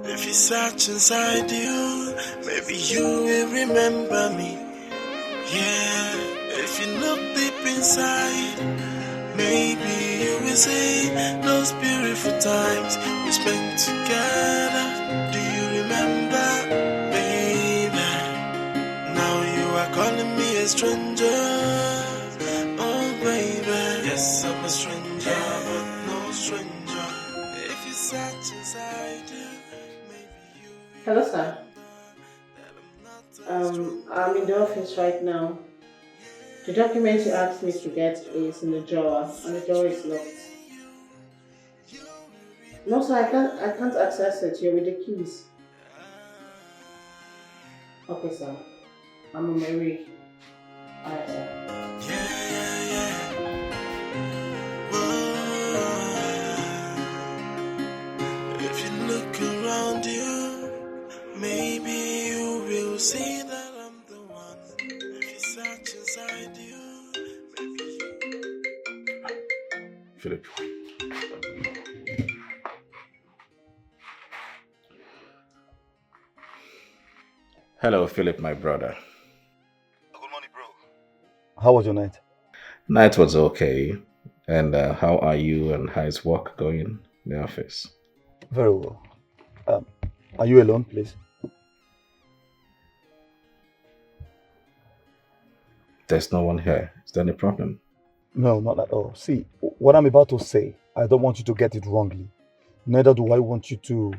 If you search inside you, maybe you will remember me. Yeah, if you look deep inside, maybe you will see those beautiful times we spent together. Do you remember, baby? Now you are calling me a stranger. Oh, baby. Yes, I'm a stranger, but no stranger. If you search inside you, maybe you will. Hello, sir. I'm in the office right now. The document you asked me to get is in the drawer, and the drawer is locked. No, sir, I can't access it. You're with the keys. Okay, sir. I'm on my way. Alright, sir. If you look around you, maybe you will see that I'm the one. If you search inside you, maybe you... Philip. Hello, Philip, my brother. Good morning, bro. How was your night? Night was okay. And how are you and how is work going in the office? Very well. Are you alone, please? There's no one here. Is there any problem? No, not at all. See, what I'm about to say, I don't want you to get it wrongly. Neither do I want you to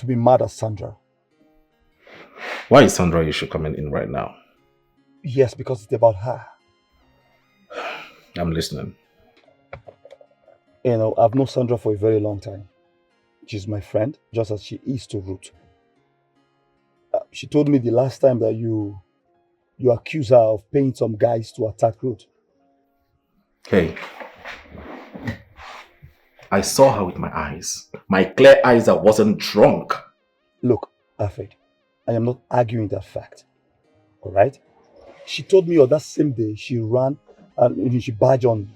be mad at Sandra. Why is Sandra issue coming in right now? Yes, because it's about her. I'm listening. You know, I've known Sandra for a very long time. She's my friend, just as she is to Ruth. She told me the last time that you accuse her of paying some guys to attack Ruth. Hey, I saw her with my eyes. My clear eyes, I wasn't drunk. Look, Alfred, I am not arguing that fact. All right? She told me on that same day she ran and she badged on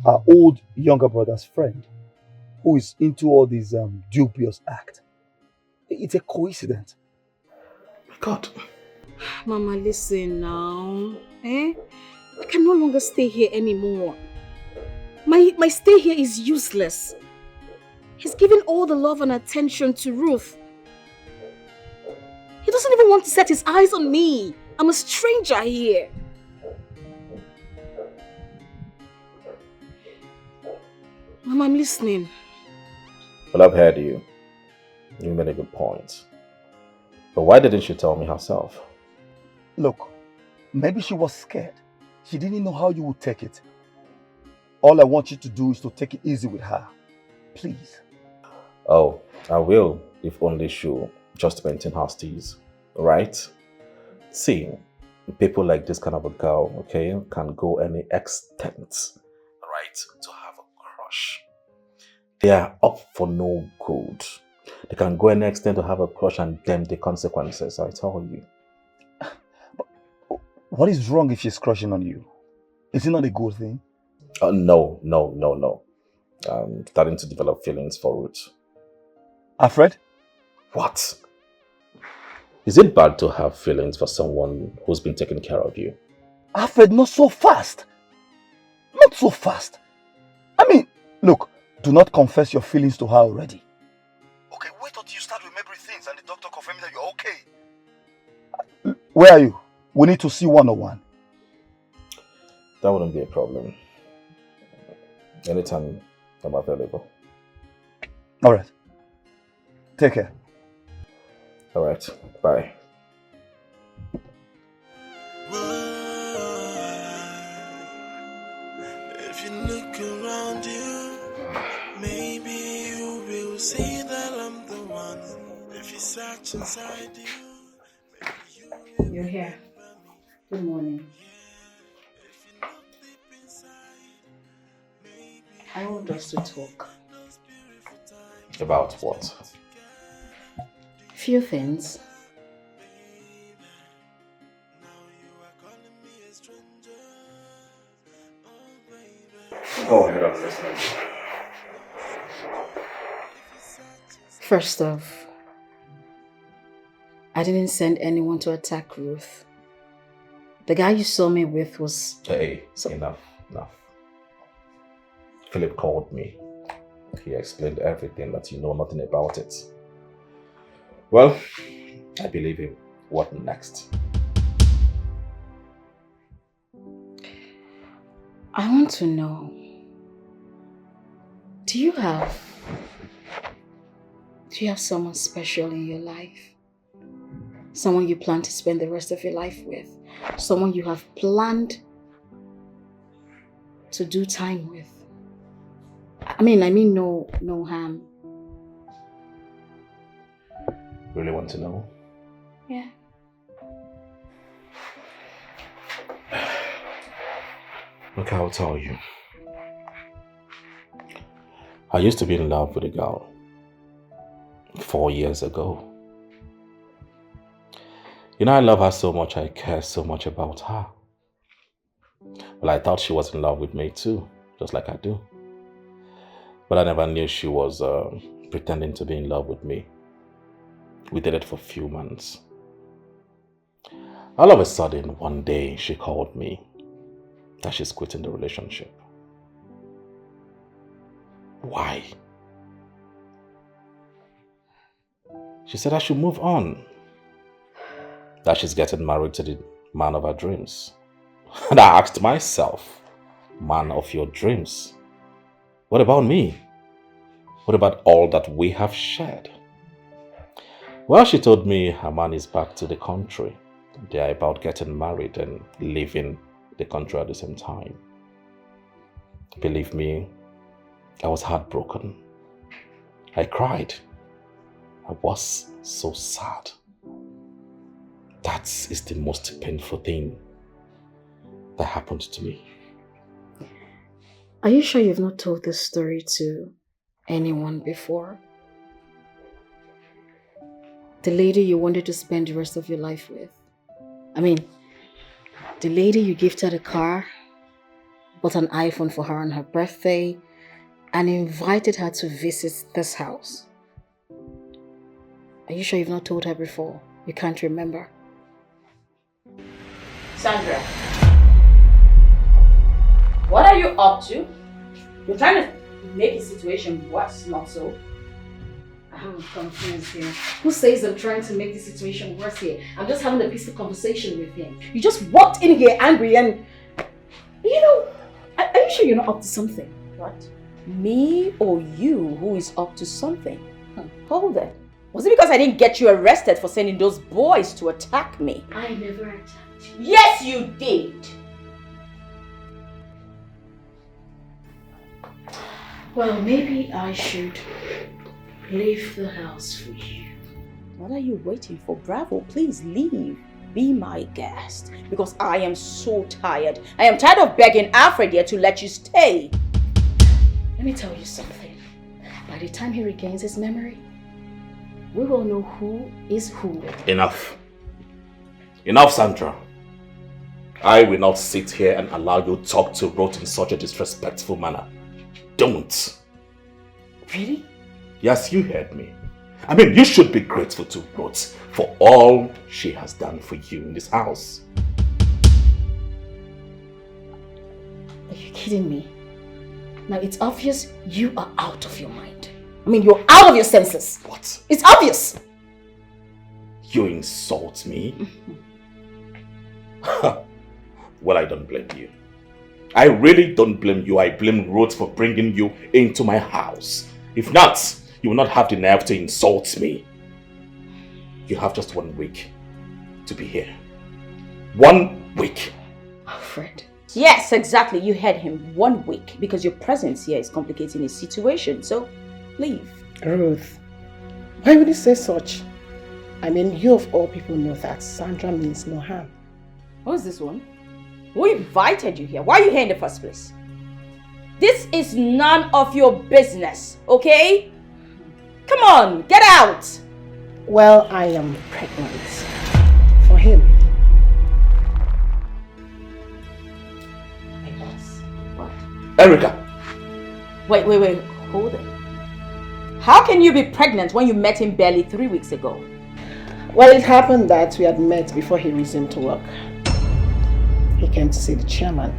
her old younger brother's friend who is into all these dubious acts. It's a coincidence. God. Mama, listen now. I can no longer stay here anymore. My stay here is useless. He's giving all the love and attention to Ruth. He doesn't even want to set his eyes on me. I'm a stranger here. Mom, I'm listening. Well, I've heard you. You made a good point. But why didn't she tell me herself? Look, maybe she was scared. She didn't know how you would take it. All I want you to do is to take it easy with her. Please. Oh, I will, if only she'll just maintain her steez. Right? See, people like this kind of a girl, okay, can go any extent, right, to have a crush. They are up for no good. They can go any extent to have a crush and damn the consequences, I tell you. What is wrong if she's crushing on you? Is it not a good thing? No. I'm starting to develop feelings for Ruth. Alfred? What? Is it bad to have feelings for someone who's been taking care of you? Alfred, not so fast. Not so fast. I mean, look, do not confess your feelings to her already. Okay, wait until you start remembering things and the doctor confirms that you're okay. Where are you? We need to see one-on-one. That wouldn't be a problem. Anytime I'm available. Alright. Take care. Alright, bye. If you look around you, maybe you will see that I'm the one. If you search inside you, maybe You're here. Good morning. I want us to talk. About what? Few things. Go ahead, I'm listening. First off, I didn't send anyone to attack Ruth. The guy you saw me with was... Hey, enough. Philip called me. He explained everything that you know nothing about it. Well, I believe him. What next? I want to know, do you have someone special in your life? Someone you plan to spend the rest of your life with? Someone you have planned to do time with? I mean no harm. Really want to know? Yeah. Look, I'll tell you. I used to be in love with a girl 4 years ago. You know, I love her so much, I care so much about her. Well, I thought she was in love with me too, just like I do. But I never knew she was pretending to be in love with me. We did it for a few months. All of a sudden, one day, she called me that she's quitting the relationship. Why? She said I should move on. That she's getting married to the man of her dreams. And I asked myself, man of your dreams, what about me? What about all that we have shared? Well, she told me her man is back to the country. They are about getting married and leaving the country at the same time. Believe me, I was heartbroken. I cried. I was so sad. That is the most painful thing that happened to me. Are you sure you've not told this story to anyone before? The lady you wanted to spend the rest of your life with. I mean, the lady you gifted a car, bought an iPhone for her on her birthday, and invited her to visit this house. Are you sure you've not told her before? You can't remember? Sandra, what are you up to? You're trying to make the situation worse, not so. I'm confused here. Who says I'm trying to make the situation worse here? I'm just having a peaceful conversation with him. You just walked in here angry and... You know, are you sure you're not up to something? What? Me or you who is up to something? Hold it. Was it because I didn't get you arrested for sending those boys to attack me? I never attacked you. Yes, you did. Well, maybe I should leave the house for you. What are you waiting for? Bravo, please leave. Be my guest. Because I am so tired. I am tired of begging Alfred here to let you stay. Let me tell you something. By the time he regains his memory, we will know who is who. Enough. Enough, Sandra. I will not sit here and allow you to talk to Ruth in such a disrespectful manner. Don't. Really? Yes, you heard me. I mean, you should be grateful to Ruth for all she has done for you in this house. Are you kidding me? Now it's obvious you are out of your mind. I mean, you're out of your senses. What? It's obvious. You insult me? Well, I don't blame you. I really don't blame you. I blame Ruth for bringing you into my house. If not, you will not have the nerve to insult me. You have just 1 week to be here. 1 week. Alfred. Yes, exactly. You heard him. 1 week. Because your presence here is complicating his situation. So, leave. Ruth, why would you say such? I mean, you of all people know that Sandra means no harm. Who's this one? Who invited you here? Why are you here in the first place? This is none of your business, okay? Come on, get out! Well, I am pregnant. For him. What? Erica! Wait, hold it. How can you be pregnant when you met him barely 3 weeks ago? Well, it happened that we had met before he resumed to work. He came to see the chairman.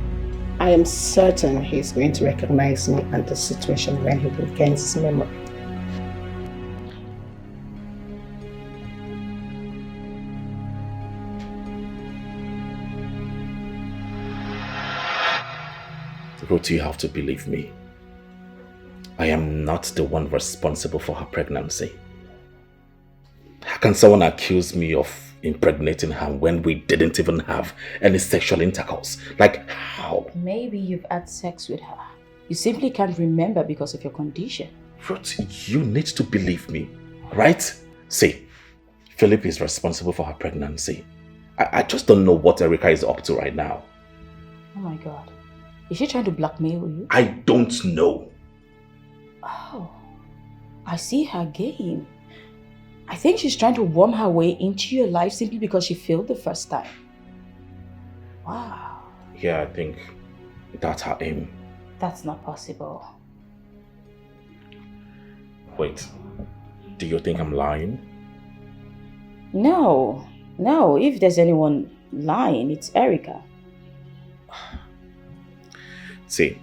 I am certain he's going to recognize me and the situation when he regains his memory. Ruth, you have to believe me. I am not the one responsible for her pregnancy. How can someone accuse me of impregnating her when we didn't even have any sexual intercourse? Like, how? Maybe you've had sex with her. You simply can't remember because of your condition. Ruth, you need to believe me, right? See, Philip is responsible for her pregnancy. I just don't know what Erica is up to right now. Oh my God. Is she trying to blackmail you? I don't know. Oh, I see her game. I think she's trying to worm her way into your life simply because she failed the first time. Wow. Yeah, I think that's her aim. That's not possible. Wait, do you think I'm lying? No, if there's anyone lying, it's Erica. See,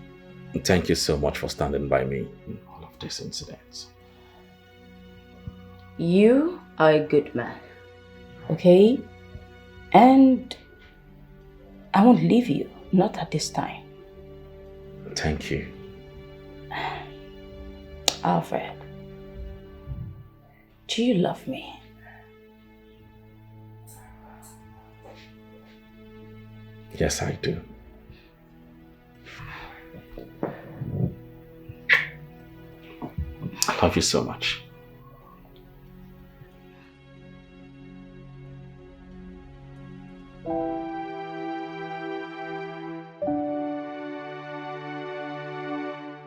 thank you so much for standing by me in all of these incidents. You are a good man, okay? And I won't leave you, not at this time. Thank you. Alfred, do you love me? Yes, I do. I love you so much.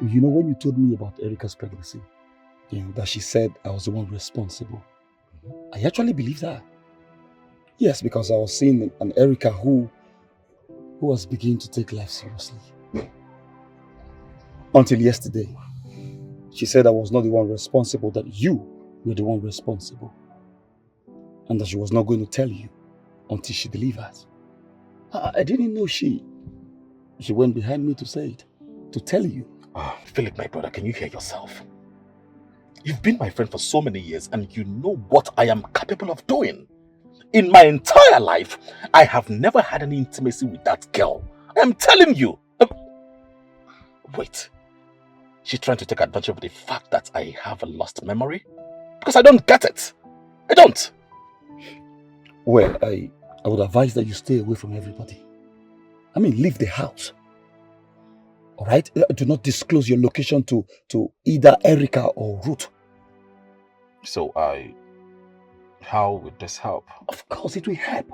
You know, when you told me about Erica's pregnancy, that she said I was the one responsible, I actually believed that. Yes, because I was seeing an Erica who was beginning to take life seriously. Until yesterday, she said I was not the one responsible, that you were the one responsible. And that she was not going to tell you until she delivered. I didn't know she went behind me to say it, to tell you. Philip, my brother, can you hear yourself? You've been my friend for so many years and you know what I am capable of doing. In my entire life, I have never had any intimacy with that girl. I am telling you. Wait. She's trying to take advantage of the fact that I have a lost memory? Because I don't get it. I don't. Well, I would advise that you stay away from everybody. I mean, leave the house. Alright? Do not disclose your location to either Erica or Ruth. So how would this help? Of course it will help.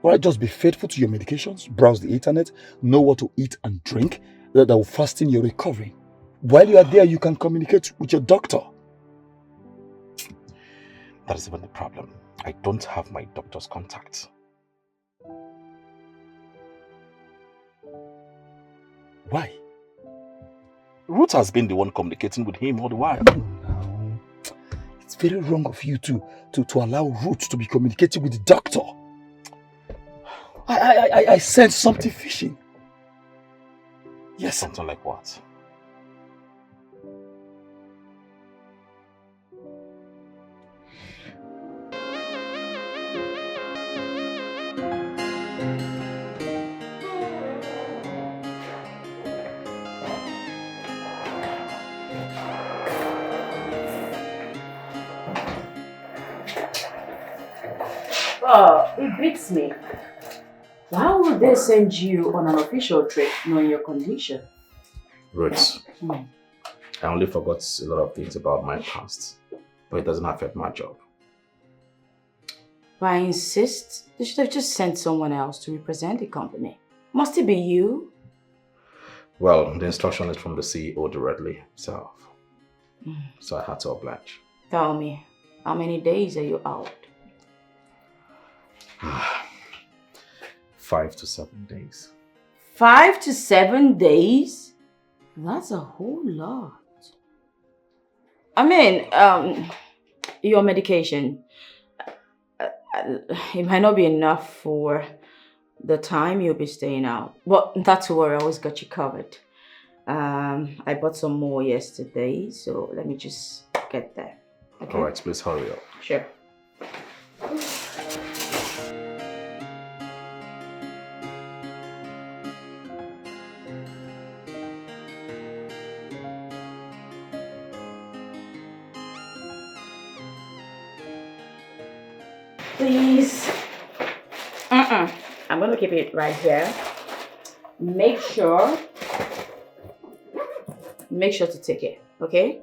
Alright, just be faithful to your medications, browse the internet, know what to eat and drink, that will fasten your recovery. While you are there, you can communicate with your doctor. That is even the problem. I don't have my doctor's contact. Why? Ruth has been the one communicating with him all the while. No. It's very wrong of you to allow Ruth to be communicating with the doctor. I sense something fishy. Yes. Something like what? It beats me. Why would they send you on an official trip knowing your condition? Ruth, I only forgot a lot of things about my past, but it doesn't affect my job. But I insist, they should have just sent someone else to represent the company. Must it be you? Well, the instruction is from the CEO directly himself. So I had to oblige. Tell me, how many days are you out? 5 to 7 days. 5 to 7 days? That's a whole lot. I mean, your medication, it might not be enough for the time you'll be staying out. But not to worry, I always got you covered. I bought some more yesterday, so let me just get there. Okay? Alright, please hurry up. Sure. Please. I'm going to keep it right here. Make sure to take it, okay?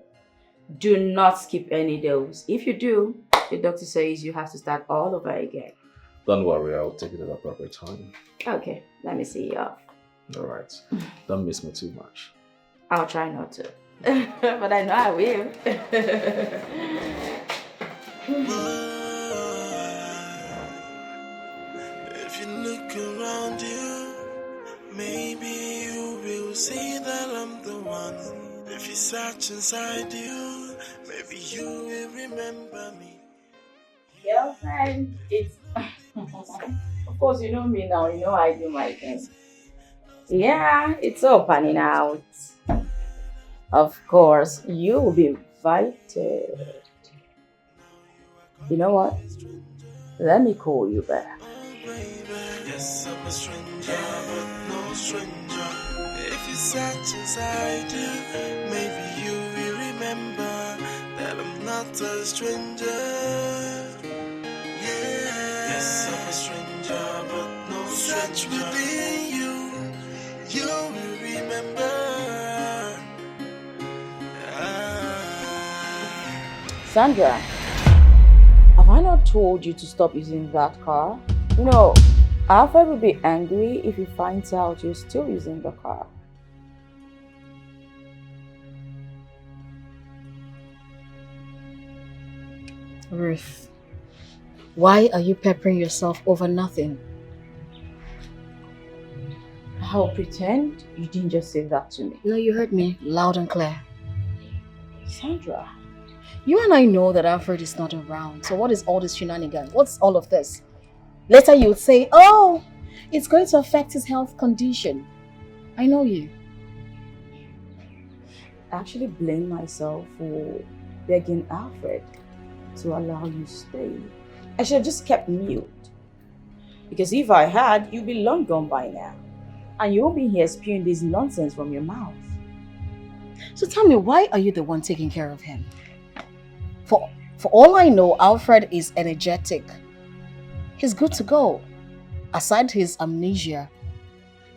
Do not skip any dose. If you do, the doctor says you have to start all over again. Don't worry, I'll take it at the appropriate time. Okay, let me see you off. Alright. Don't miss me too much. I'll try not to. But I know I will. If you look around you, maybe you will see that I'm the one. If you search inside you, maybe you will remember me. Girlfriend, it's... Of course, you know me now. You know I do my thing. Yeah, it's all panning out. Of course, you will be invited. You know what? Let me call you back. Yes, I'm a stranger, but no stranger. If you search inside you, maybe you will remember that I'm not a stranger. Yeah. Yes, I'm a stranger, but no stranger. Search within you, you will remember. Sandra, have I not told you to stop using that car? You know, Alfred will be angry if he finds out you're still using the car. Ruth, why are you peppering yourself over nothing? I'll pretend you didn't just say that to me. No, you heard me loud and clear. Sandra. You and I know that Alfred is not around. So what is all this shenanigans? What's all of this? Later you would say, oh, it's going to affect his health condition. I know you. actually blame myself for begging Alfred to allow you to stay. I should have just kept mute. Because if I had, you'd be long gone by now. And you won't be here spewing this nonsense from your mouth. So tell me, why are you the one taking care of him? For all I know, Alfred is energetic. He's good to go. Aside his amnesia,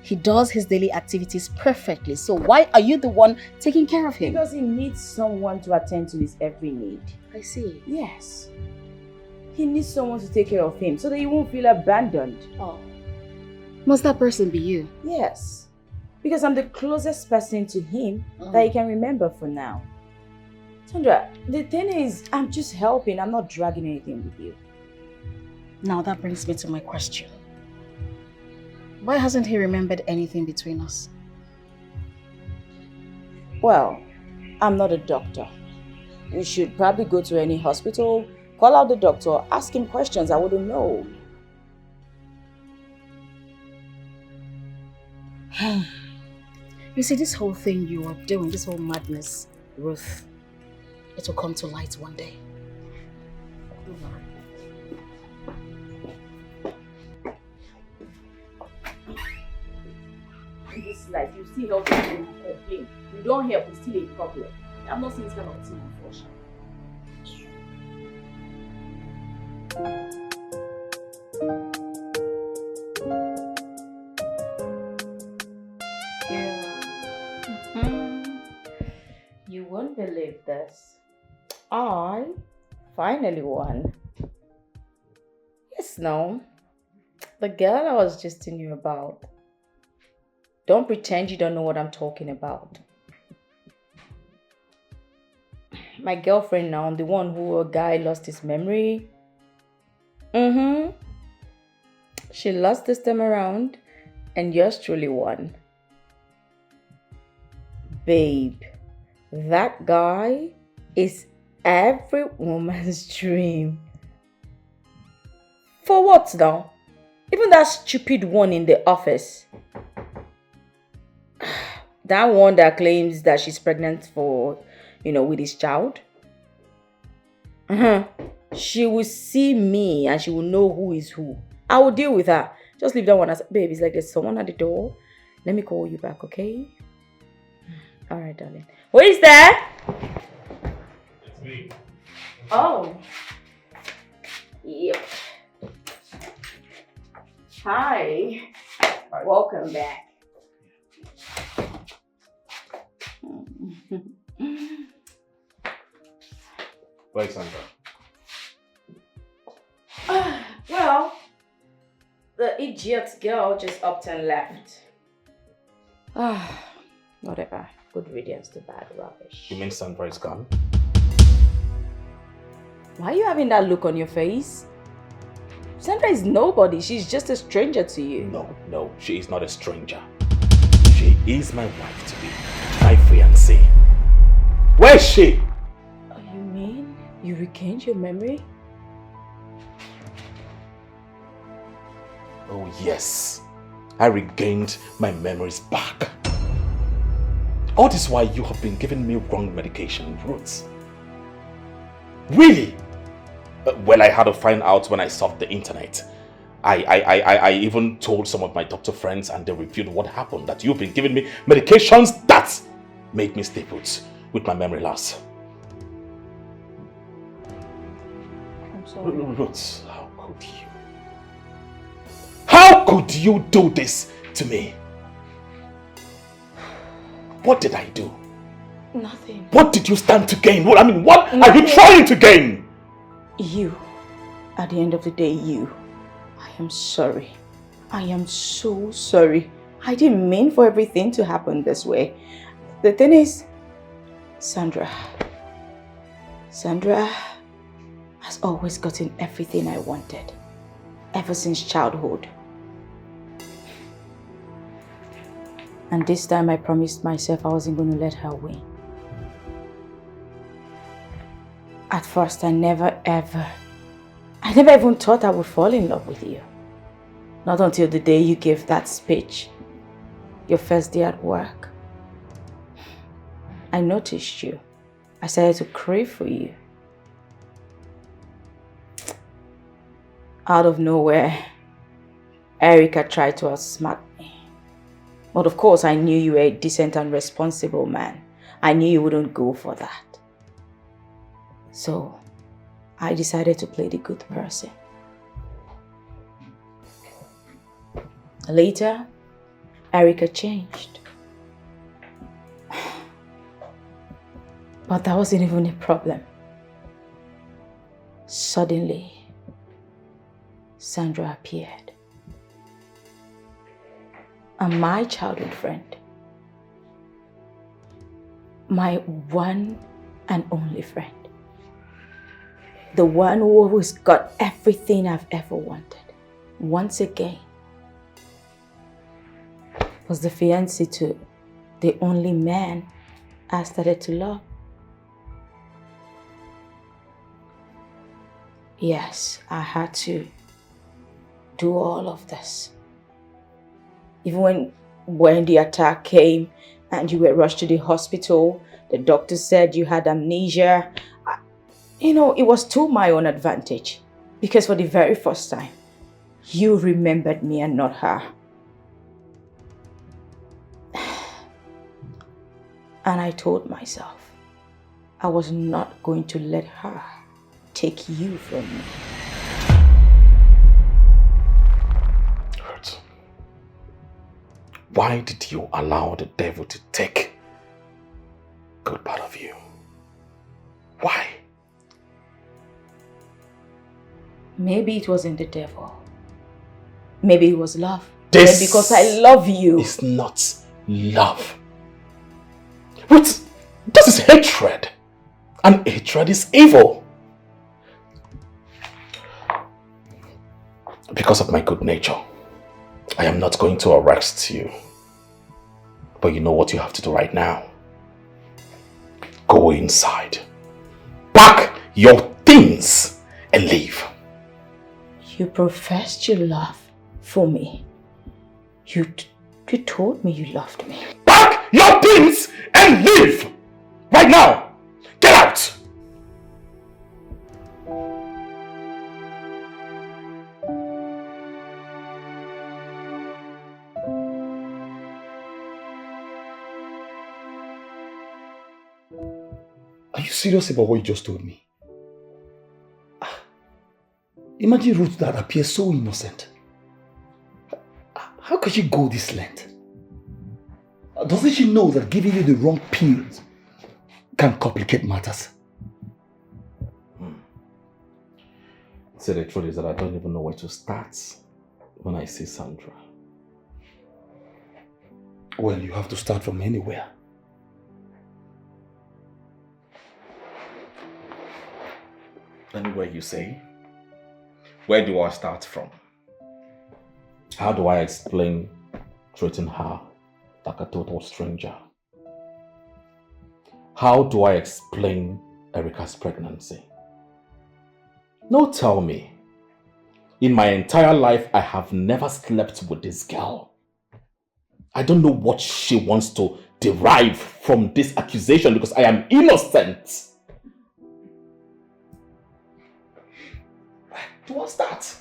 he does his daily activities perfectly. So why are you the one taking care of him? Because he needs someone to attend to his every need. I see. Yes. He needs someone to take care of him so that he won't feel abandoned. Oh. Must that person be you? Yes. Because I'm the closest person to him that he can remember for now. Sandra, the thing is, I'm just helping. I'm not dragging anything with you. Now that brings me to my question. Why hasn't he remembered anything between us? Well, I'm not a doctor. You should probably go to any hospital, call out the doctor, ask him questions I wouldn't know. You see, this whole thing you are doing, this whole madness, Ruth, it will come to light one day. In this life, you still help people complain. You don't help, it's still a problem. I'm not saying it's kind of thing, unfortunately. You won't believe this. I finally won. Yes, no. The girl I was just telling you about. Don't pretend you don't know what I'm talking about. My girlfriend now, the one who a guy lost his memory. She lost this time around and yours truly won. Babe, that guy is every woman's dream. For what now? Even that stupid one in the office. That one that claims that she's pregnant for, with his child. She will see me and she will know who is who. I will deal with her. Just leave that one as, babe, it's like there's someone at the door. Let me call you back, okay? Alright, darling. Who is there? It's me. Oh. Yep. Hi. Welcome back. Where's Sandra? Well, the idiot girl just upped and left. Whatever. Good riddance to bad rubbish. You mean Sandra is gone? Why are you having that look on your face? Sandra is nobody. She's just a stranger to you. No, she is not a stranger. She is my wife to be, my fiancée. Where is she? You mean you regained your memory? Oh yes, I regained my memories back. All this while you have been giving me wrong medication routes. Really? Well, I had to find out when I surfed the internet. I even told some of my doctor friends and they reviewed what happened, that you've been giving me medications that made me stay put with my memory loss. I'm sorry. Ruth, how could you? How could you do this to me? What did I do? Nothing. What did you stand to gain? What are you trying to gain? You. At the end of the day, you. I am sorry. I am so sorry. I didn't mean for everything to happen this way. The thing is, Sandra has always gotten everything I wanted. Ever since childhood. And this time I promised myself I wasn't going to let her win. At first, I never even thought I would fall in love with you. Not until the day you gave that speech. Your first day at work. I noticed you. I started to crave for you. Out of nowhere, Erica tried to outsmart me. But of course, I knew you were a decent and responsible man. I knew you wouldn't go for that. So, I decided to play the good person. Later, Erica changed. But that wasn't even a problem. Suddenly, Sandra appeared. And my childhood friend, my one and only friend, the one who always got everything I've ever wanted, once again, was the fiancé to the only man I started to love. Yes, I had to do all of this. Even when the attack came and you were rushed to the hospital, the doctor said you had amnesia. It was to my own advantage. Because for the very first time, you remembered me and not her. And I told myself, I was not going to let her take you from me. Hurt. Why did you allow the devil to take a good part of you? Why? Maybe it wasn't the devil. Maybe it was love. This Maybe because I love you. It's not love. What? This is hatred. And hatred is evil. Because of my good nature, I am not going to arrest you. But you know what you have to do right now? Go inside. Pack your things and leave. You professed your love for me. You told me you loved me. Pack your things and leave! Right now! Get out! Are you serious about what you just told me? Imagine Ruth that appears so innocent. How could she go this length? Doesn't she know that giving you the wrong pills can complicate matters? See, the truth is that I don't even know where to start when I see Sandra. Well, you have to start from anywhere. Anywhere you say? Where do I start from? How do I explain treating her like a total stranger? How do I explain Erica's pregnancy? No, tell me. In my entire life, I have never slept with this girl. I don't know what she wants to derive from this accusation because I am innocent. Where do I start?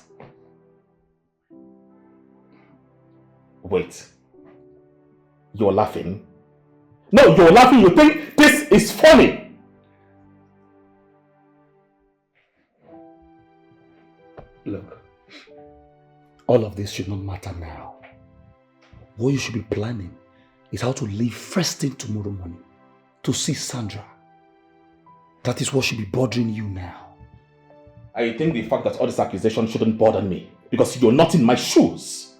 Wait. You're laughing? No, you're laughing. You think this is funny. Look, all of this should not matter now. What you should be planning is how to leave first thing tomorrow morning to see Sandra. That is what should be bothering you now. I think the fact that all this accusation shouldn't bother me because you're not in my shoes.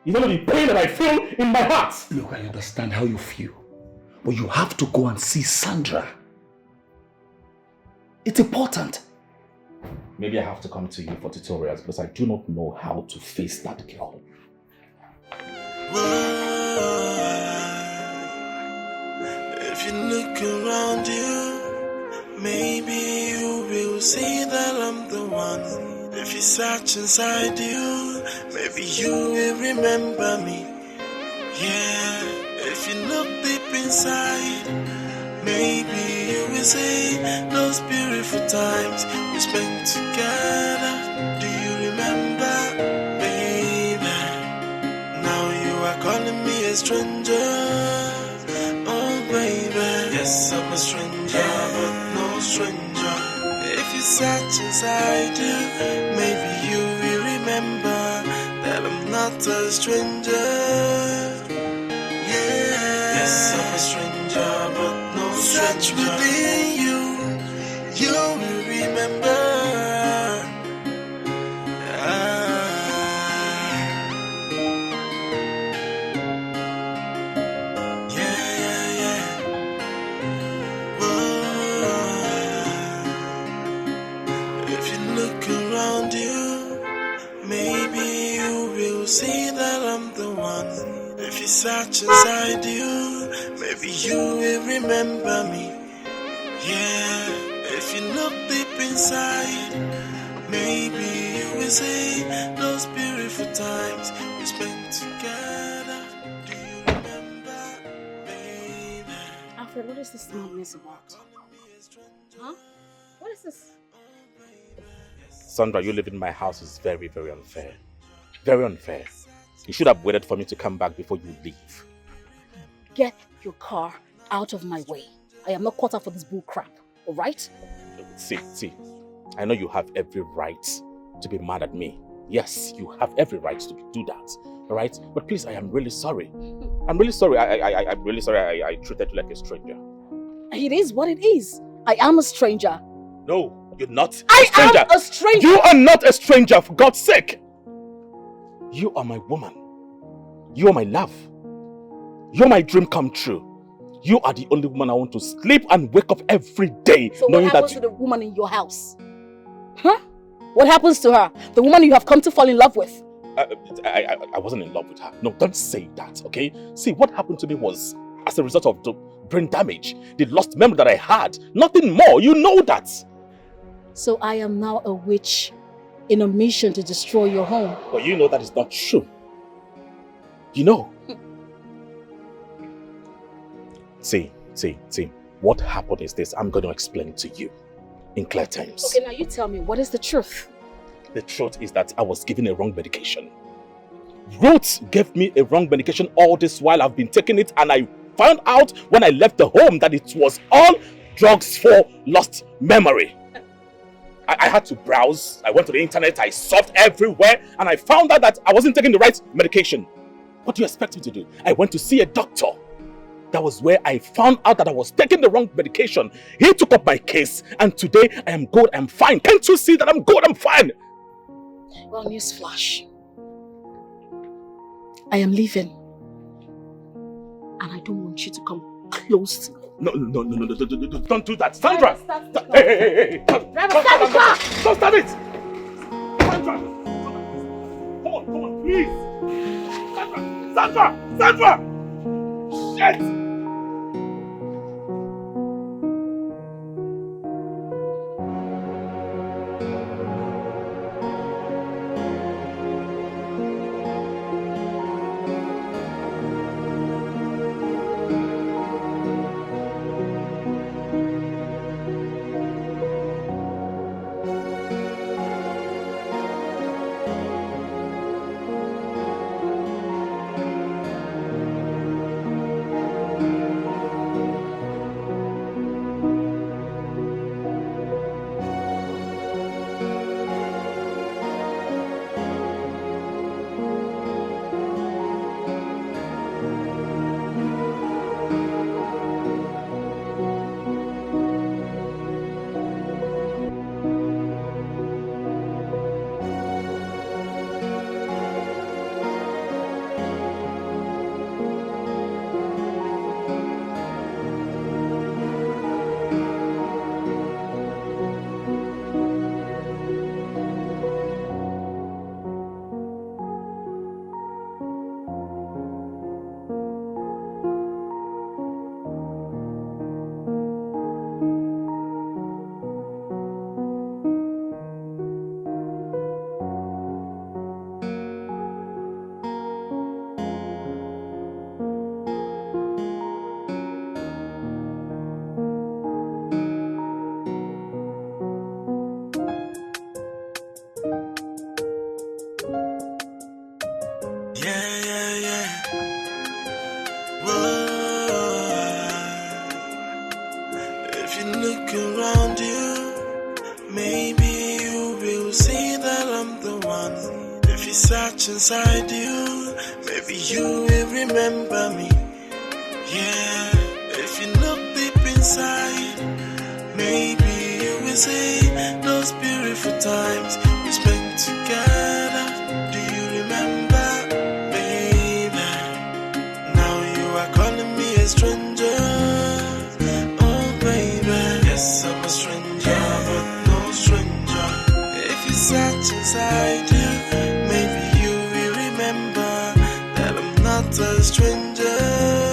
You don't know the pain that I feel in my heart. Look, I understand how you feel, but you have to go and see Sandra. It's important. Maybe I have to come to you for tutorials because I do not know how to face that girl. If you look around you, maybe you will see that I'm the one. If you search inside you, maybe you will remember me. Yeah, If you look deep inside, maybe you will see those beautiful times we spent together. Do you remember, baby? Now you are calling me a stranger. Oh, baby. Yes, I'm a stranger, but no stranger. If you search inside you, maybe you will remember that I'm not a stranger. Yes, I'm a stranger, but no stranger. Search within you, you will remember. If you look around you, maybe you will see that I'm the one. If you search inside you, maybe you will remember me. Yeah, if you look deep inside, maybe you will see those beautiful times we spent together. Do you remember, baby? Alfred, what is this madness about? Huh? What is this? Sandra, you living in my house is very, very unfair. Very unfair. You should have waited for me to come back before you leave. Get your car out of my way. I am not caught up for this bull crap, alright? See, I know you have every right to be mad at me. Yes, you have every right to do that, alright? But please, I am really sorry. I'm really sorry. I'm really sorry I treated you like a stranger. It is what it is. I am a stranger. No, you're not I a stranger. am a stranger. You are not a stranger, for God's sake. You are my woman. You are my love. You're my dream come true. You are the only woman I want to sleep and wake up every day. So what happens to the woman in your house? Huh? What happens to her? The woman you have come to fall in love with? I wasn't in love with her. No, don't say that, okay? See, what happened to me was as a result of the brain damage, the lost memory that I had. Nothing more. You know that. So I am now a witch in a mission to destroy your home. But you know that is not true. You know. See. What happened is this. I'm going to explain it to you in clear terms. Okay, now you tell me, what is the truth? The truth is that I was given a wrong medication. Ruth gave me a wrong medication all this while I've been taking it, and I found out when I left the home that it was all drugs for lost memory. I had to browse, I went to the internet, I surfed everywhere, and I found out that I wasn't taking the right medication. What do you expect me to do? I went to see a doctor. That was where I found out that I was taking the wrong medication. He took up my case, and today I am good, I'm fine. Can't you see that I'm good, I'm fine? Well, newsflash. I am leaving. And I don't want you to come close to me. No, don't do that. Sandra! Hey. Don't start it! Sandra! Come on, please! Sandra! Shit! If you look around you, maybe you will see that I'm the one. If you search inside you, maybe you will remember me. Yeah, if you look deep inside, maybe you will see those beautiful times we spent together. Do you remember, baby? Now you are calling me a stranger. Oh, baby, yes, I'm a stranger, but no stranger. If you search inside you, maybe you will remember that I'm not a stranger.